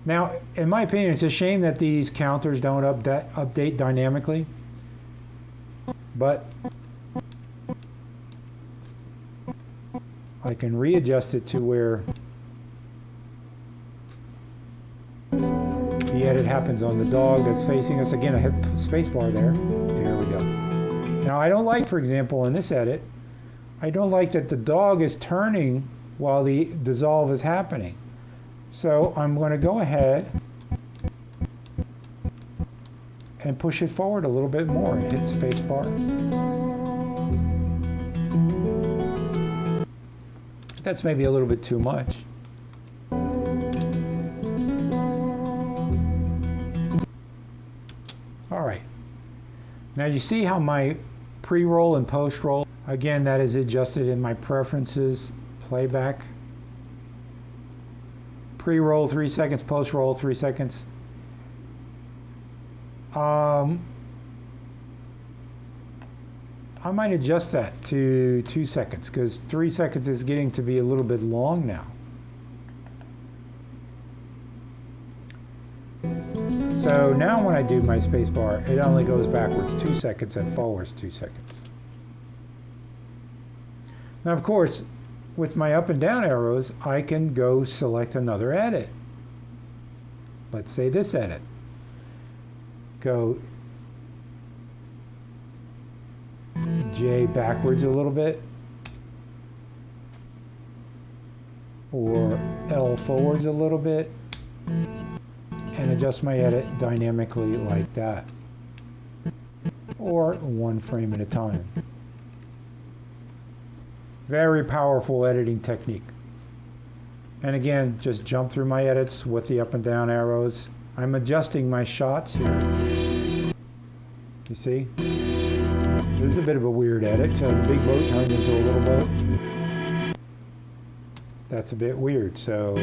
Now, in my opinion, it's a shame that these counters don't update dynamically, but I can readjust it to where the edit happens on the dog that's facing us. Again, I hit spacebar there. There we go. Now, I don't like, for example, in this edit, I don't like that the dog is turning while the dissolve is happening. So I'm going to go ahead and push it forward a little bit more and hit spacebar. That's maybe a little bit too much. All right. Now you see how my pre-roll and post-roll, again, that is adjusted in my preferences, playback. Pre-roll 3 seconds, post-roll 3 seconds. I might adjust that to 2 seconds because 3 seconds is getting to be a little bit long now. So now when I do my spacebar, it only goes backwards 2 seconds and forwards 2 seconds. Now, of course, with my up and down arrows, I can go select another edit. Let's say this edit. Go J backwards a little bit, or L forwards a little bit, and adjust my edit dynamically like that, or one frame at a time. Very powerful editing technique. And again, just jump through my edits with the up and down arrows. I'm adjusting my shots here. You see? This is a bit of a weird edit. So the big boat turned into a little boat. That's a bit weird. So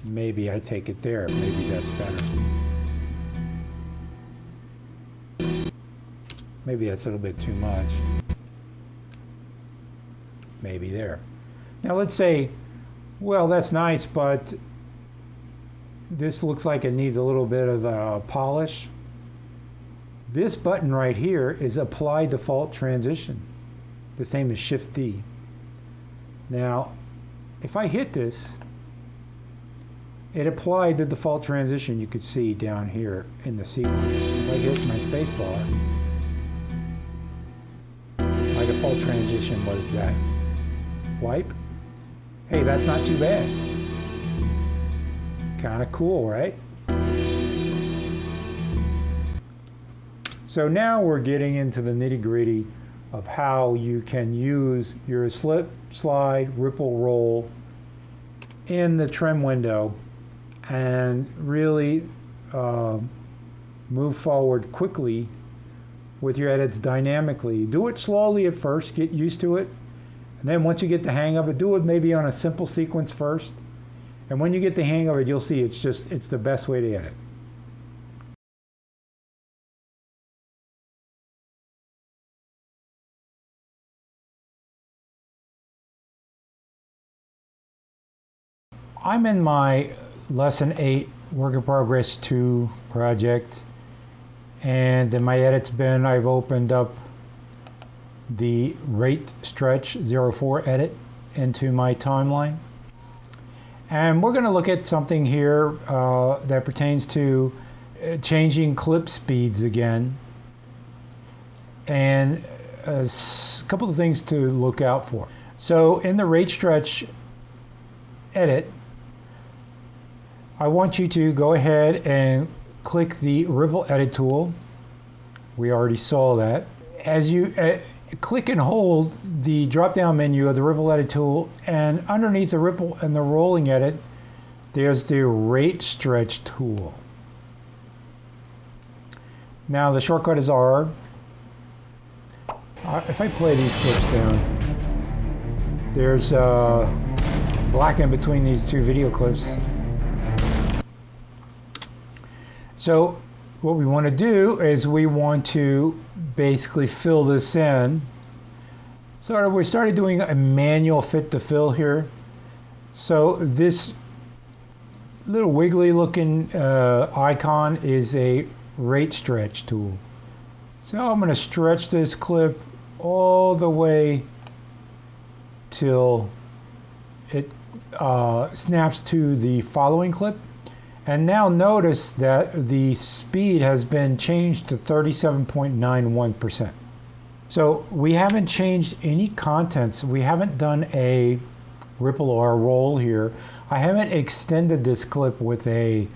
maybe I take it there. Maybe that's better. Maybe that's a little bit too much. Maybe there. Now let's say, well, that's nice, but this looks like it needs a little bit of polish. This button right here is Apply Default Transition, the same as Shift D. Now, if I hit this, it applied the default transition you could see down here in the sequence. If I hit my space bar, my default transition was that wipe. Hey, that's not too bad. Kind of cool, right? So now we're getting into the nitty-gritty of how you can use your slip, slide, ripple, roll in the trim window and really move forward quickly with your edits dynamically. Do it slowly at first, get used to it, and then once you get the hang of it, do it maybe on a simple sequence first, and when you get the hang of it, you'll see it's the best way to edit. I'm in my Lesson 8, Work in Progress 2 project. And in my edits bin, I've opened up the rate stretch 04 edit into my timeline. And we're going to look at something here that pertains to changing clip speeds again. And a couple of things to look out for. So in the rate stretch edit, I want you to go ahead and click the ripple edit tool. We already saw that. As you click and hold the drop down menu of the ripple edit tool, and underneath the ripple and the rolling edit, there's the rate stretch tool. Now the shortcut is R. If I play these clips down, there's black in between these two video clips. So what we want to do is we want to basically fill this in. So we started doing a manual fit to fill here. So this little wiggly looking icon is a rate stretch tool. So I'm going to stretch this clip all the way till it snaps to the following clip. And now notice that the speed has been changed to 37.91%. So we haven't changed any contents. We haven't done a ripple or roll here. I haven't extended this clip with a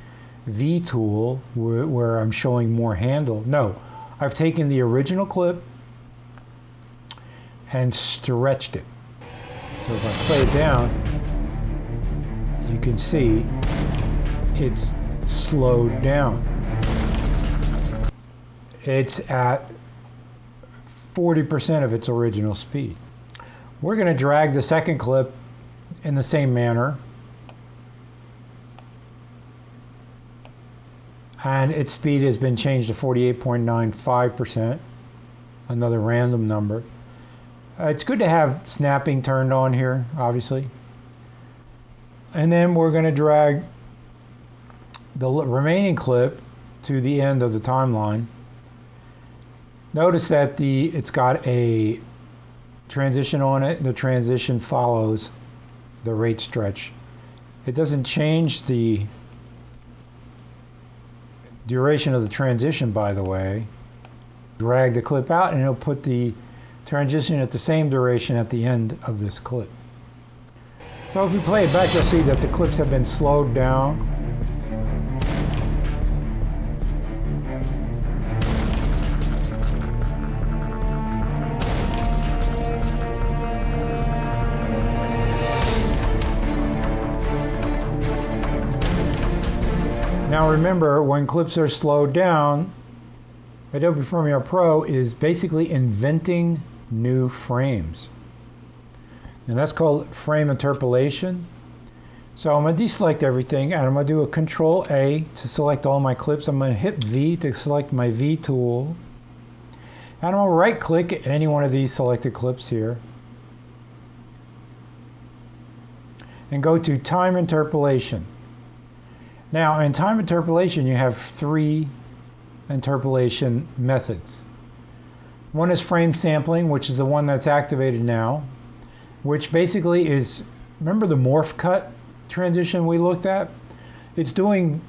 V tool where I'm showing more handle. No, I've taken the original clip and stretched it. So if I play it down, you can see it's slowed down. It's at 40% of its original speed. We're going to drag the second clip in the same manner, and its speed has been changed to 48.95%, another random number. It's good to have snapping turned on here, obviously. And then we're going to drag the remaining clip to the end of the timeline. Notice that it's got a transition on it. The transition follows the rate stretch. It doesn't change the duration of the transition, by the way. Drag the clip out and it'll put the transition at the same duration at the end of this clip. So if we play it back, you'll see that the clips have been slowed down. Now remember, when clips are slowed down, Adobe Premiere Pro is basically inventing new frames. And that's called frame interpolation. So I'm going to deselect everything, and I'm going to do a Control A to select all my clips. I'm going to hit V to select my V tool. And I'm going to right click any one of these selected clips here. And go to Time Interpolation. Now in time interpolation, you have three interpolation methods. One is frame sampling, which is the one that's activated now, which basically is, remember the morph cut transition we looked at? It's doing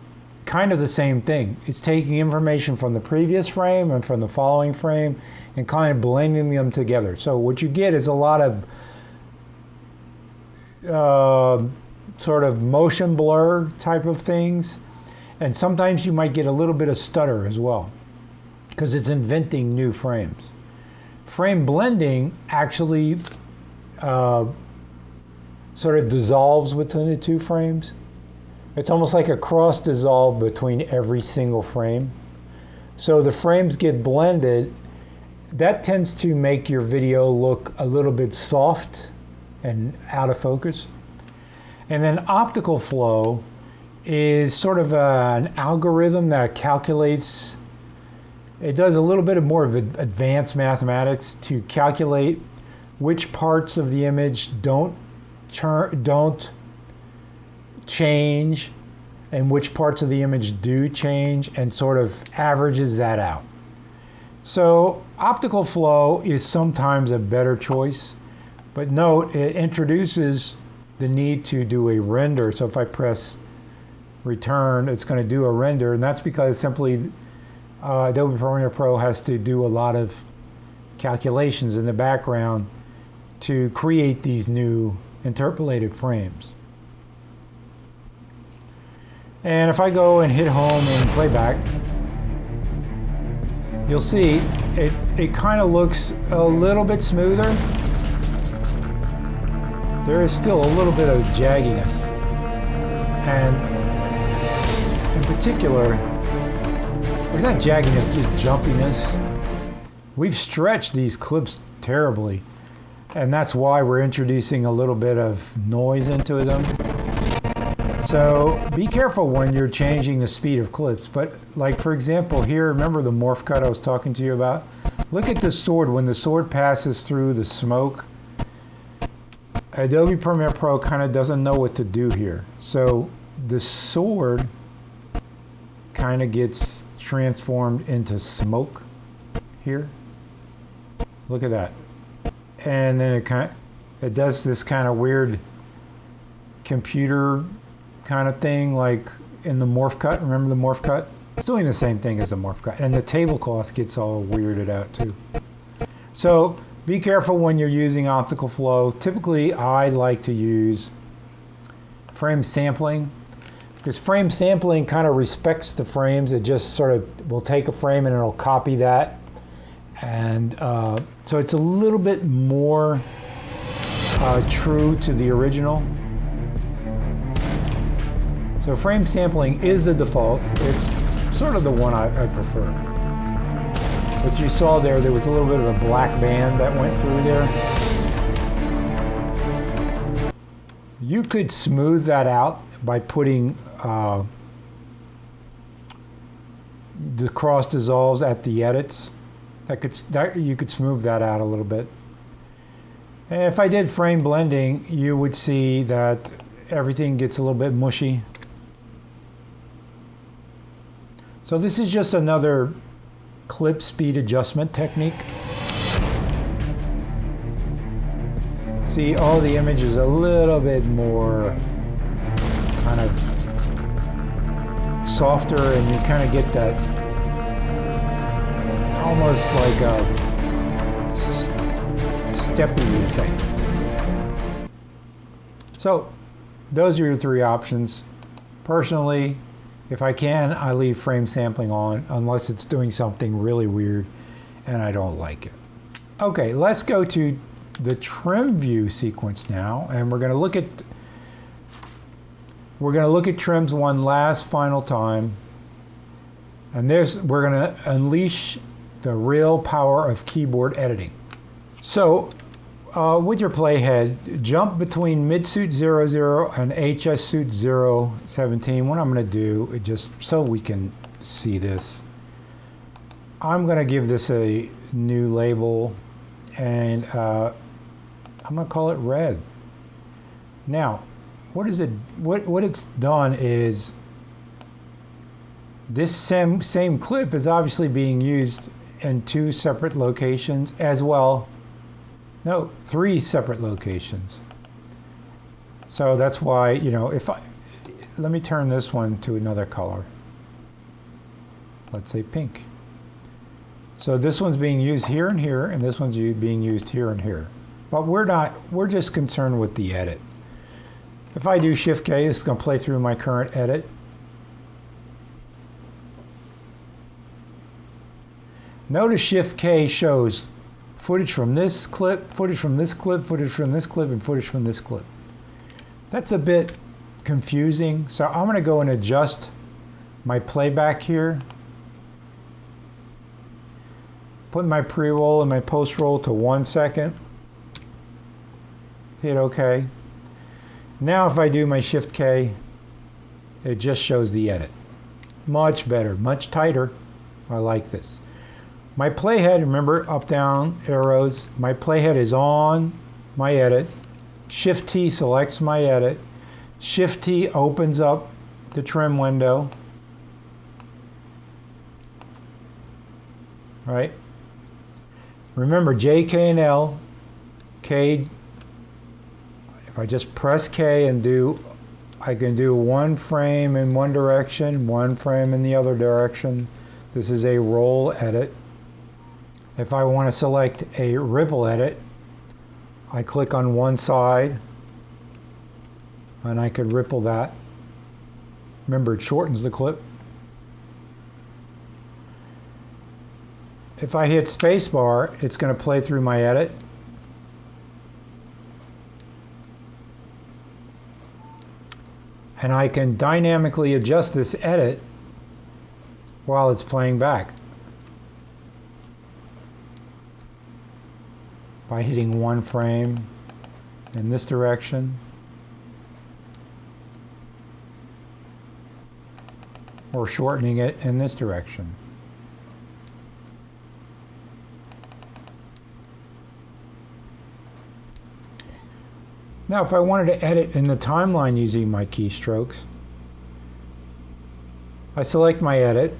kind of the same thing. It's taking information from the previous frame and from the following frame and kind of blending them together. So what you get is a lot of sort of motion blur type of things, and sometimes you might get a little bit of stutter as well because it's inventing new frames. Frame blending actually sort of dissolves between the two frames. It's almost like a cross dissolve between every single frame. So the frames get blended. That tends to make your video look a little bit soft and out of focus. And then optical flow is sort of an algorithm that calculates, it does a little bit of more of advanced mathematics to calculate which parts of the image don't change and which parts of the image do change, and sort of averages that out. So optical flow is sometimes a better choice, but note it introduces the need to do a render. So if I press return, it's going to do a render, and that's because simply Adobe Premiere Pro has to do a lot of calculations in the background to create these new interpolated frames. And if I go and hit home and playback, you'll see it kind of looks a little bit smoother. There is still a little bit of jagginess, and in particular, there's not jagginess, just jumpiness. We've stretched these clips terribly, and that's why we're introducing a little bit of noise into them. So be careful when you're changing the speed of clips. But like, for example, here, remember the morph cut I was talking to you about? Look at the sword. When the sword passes through the smoke, Adobe Premiere Pro kind of doesn't know what to do here. So the sword kind of gets transformed into smoke here. Look at that. And then it does this kind of weird computer kind of thing, like in the morph cut. Remember the morph cut? It's doing the same thing as the morph cut. And the tablecloth gets all weirded out too. So be careful when you're using optical flow. Typically, I like to use frame sampling, because frame sampling kind of respects the frames. It just sort of will take a frame and it'll copy that. And so it's a little bit more true to the original. So frame sampling is the default. It's sort of the one I prefer. But you saw there was a little bit of a black band that went through there. You could smooth that out by putting the cross dissolves at the edits. You could smooth that out a little bit. And if I did frame blending, you would see that everything gets a little bit mushy. So this is just another clip speed adjustment technique. See, all the image is a little bit more kind of softer, and you kind of get that almost like a steppy effect. So those are your three options. Personally, if I can, I leave frame sampling on unless it's doing something really weird and I don't like it. Okay, let's go to the trim view sequence now, and we're going to look at trims one last final time. And we're going to unleash the real power of keyboard editing. So with your playhead, jump between midsuit 00 and HS suit 017. What I'm going to do, just so we can see this, I'm going to give this a new label, and I'm going to call it red. Now, what it's done is this same clip is obviously being used in two separate locations as well. No, three separate locations. So that's why, let me turn this one to another color. Let's say pink. So this one's being used here and here, and this one's being used here and here. But we're just concerned with the edit. If I do Shift K, it's going to play through my current edit. Notice Shift K shows footage from this clip, footage from this clip, footage from this clip, and footage from this clip. That's a bit confusing, so I'm going to go and adjust my playback here. Put my pre-roll and my post-roll to 1 second. Hit OK. Now if I do my Shift K, it just shows the edit. Much better, much tighter. I like this. My playhead, remember, up, down, arrows. My playhead is on my edit. Shift T selects my edit. Shift T opens up the trim window, right? Remember J, K, and L. K, if I just press K and I can do one frame in one direction, one frame in the other direction. This is a roll edit. If I want to select a ripple edit, I click on one side and I could ripple that. Remember, it shortens the clip. If I hit spacebar, it's going to play through my edit. And I can dynamically adjust this edit while it's playing back by hitting one frame in this direction or shortening it in this direction. Now, if I wanted to edit in the timeline using my keystrokes, I select my edit,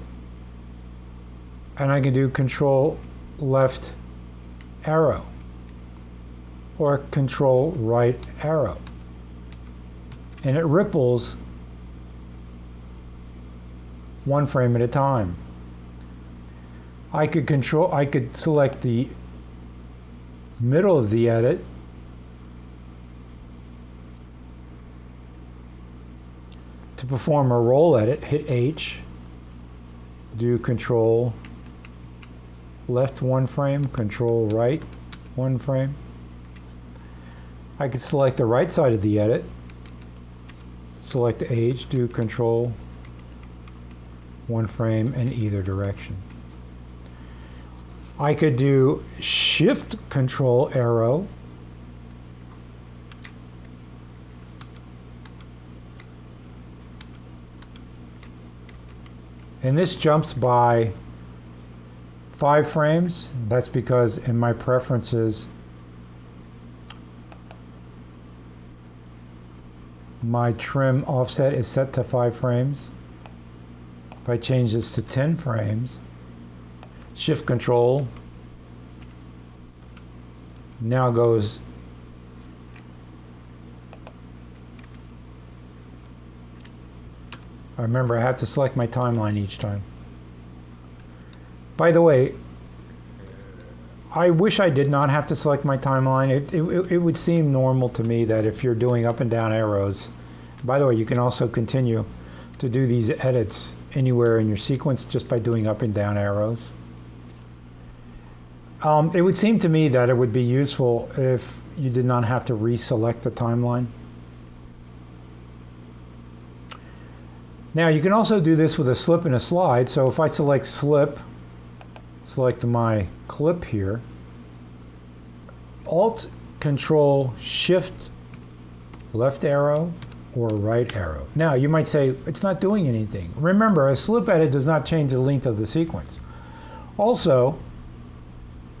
and I can do Control left arrow or Control right arrow. And it ripples one frame at a time. I could select the middle of the edit to perform a roll edit. Hit H, do Control left one frame, Control right one frame. I could select the right side of the edit, select H, do Control one frame in either direction. I could do Shift Control arrow, and this jumps by 5 frames. That's because in my preferences, my trim offset is set to 5 frames. If I change this to 10 frames, Shift Control now goes remember, I have to select my timeline each time. By the way, I wish I did not have to select my timeline. It would seem normal to me that if you're doing up and down arrows, by the way, you can also continue to do these edits anywhere in your sequence just by doing up and down arrows. It would seem to me that it would be useful if you did not have to reselect the timeline. Now you can also do this with a slip and a slide. So if I select slip, select my clip here, Alt, Control, Shift, left arrow, or right arrow. Now you might say, it's not doing anything. Remember, a slip edit does not change the length of the sequence. Also,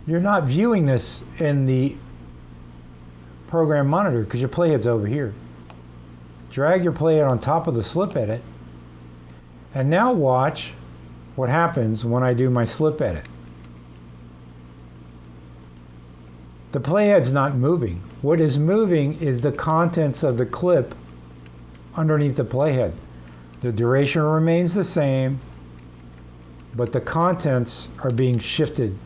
you're not viewing this in the program monitor because your playhead's over here. Drag your playhead on top of the slip edit, and now watch what happens when I do my slip edit. The playhead's not moving. What is moving is the contents of the clip underneath the playhead. The duration remains the same, but the contents are being shifted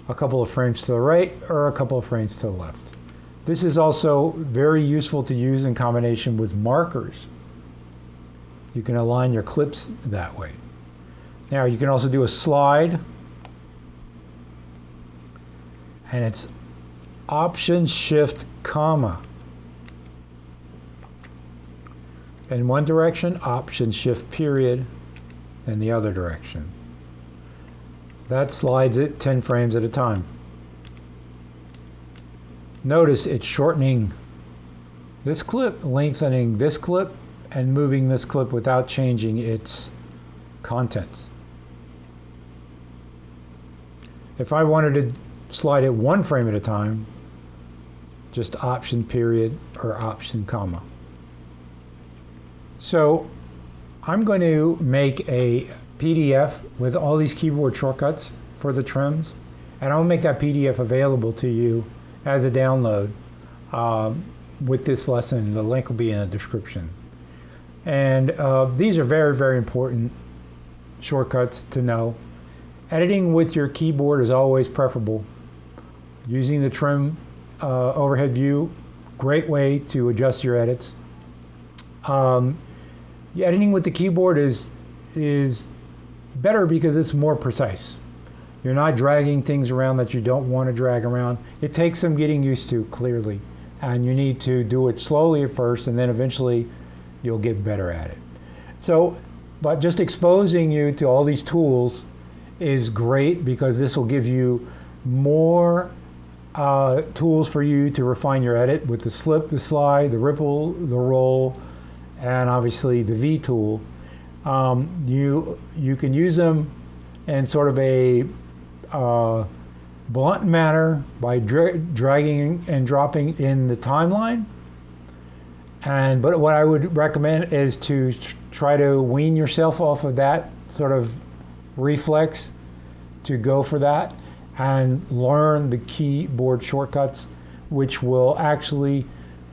a couple of frames to the right or a couple of frames to the left. This is also very useful to use in combination with markers. You can align your clips that way. Now you can also do a slide, and it's Option Shift comma. In one direction, Option Shift period in the other direction. That slides it 10 frames at a time. Notice it's shortening this clip, lengthening this clip, and moving this clip without changing its contents. If I wanted to slide it 1 frame at a time, just Option period or Option comma. So I'm going to make a PDF with all these keyboard shortcuts for the trims, and I'll make that PDF available to you as a download with this lesson. The link will be in the description. And these are very, very important shortcuts to know. Editing with your keyboard is always preferable. Using the trim overhead view, great way to adjust your edits. Editing with the keyboard is better because it's more precise. You're not dragging things around that you don't want to drag around. It takes some getting used to, clearly, and you need to do it slowly at first, and then eventually you'll get better at it. So, but just exposing you to all these tools is great because this will give you more tools for you to refine your edit with the slip, the slide, the ripple, the roll, and obviously the V tool. You can use them in sort of a blunt manner by dragging and dropping in the timeline. But what I would recommend is to try to wean yourself off of that sort of reflex to go for that and learn the keyboard shortcuts, which will actually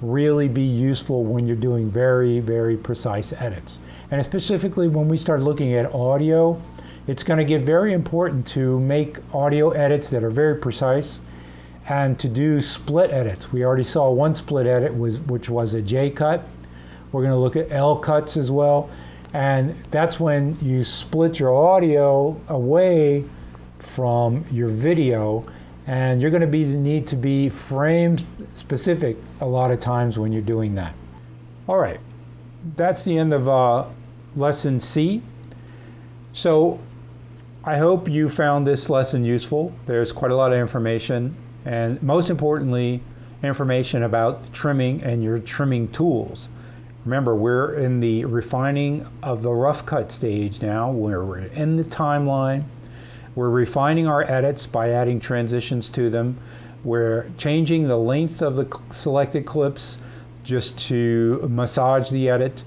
really be useful when you're doing very, very precise edits. And specifically when we start looking at audio, it's going to get very important to make audio edits that are very precise and to do split edits. We already saw one split edit which was a J cut. We're going to look at L cuts as well. And that's when you split your audio away from your video, and you're going to need to be frame specific a lot of times when you're doing that. All right, that's the end of lesson C. So I hope you found this lesson useful. There's quite a lot of information, and most importantly, information about trimming and your trimming tools. Remember, we're in the refining of the rough cut stage now, where we're in the timeline. We're refining our edits by adding transitions to them. We're changing the length of the selected clips just to massage the edit.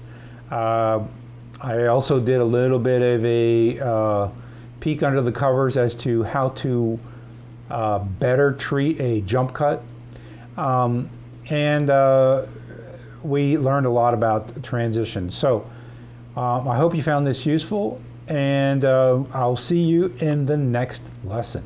I also did a little bit of a peek under the covers as to how to better treat a jump cut. We learned a lot about transitions. So I hope you found this useful, and I'll see you in the next lesson.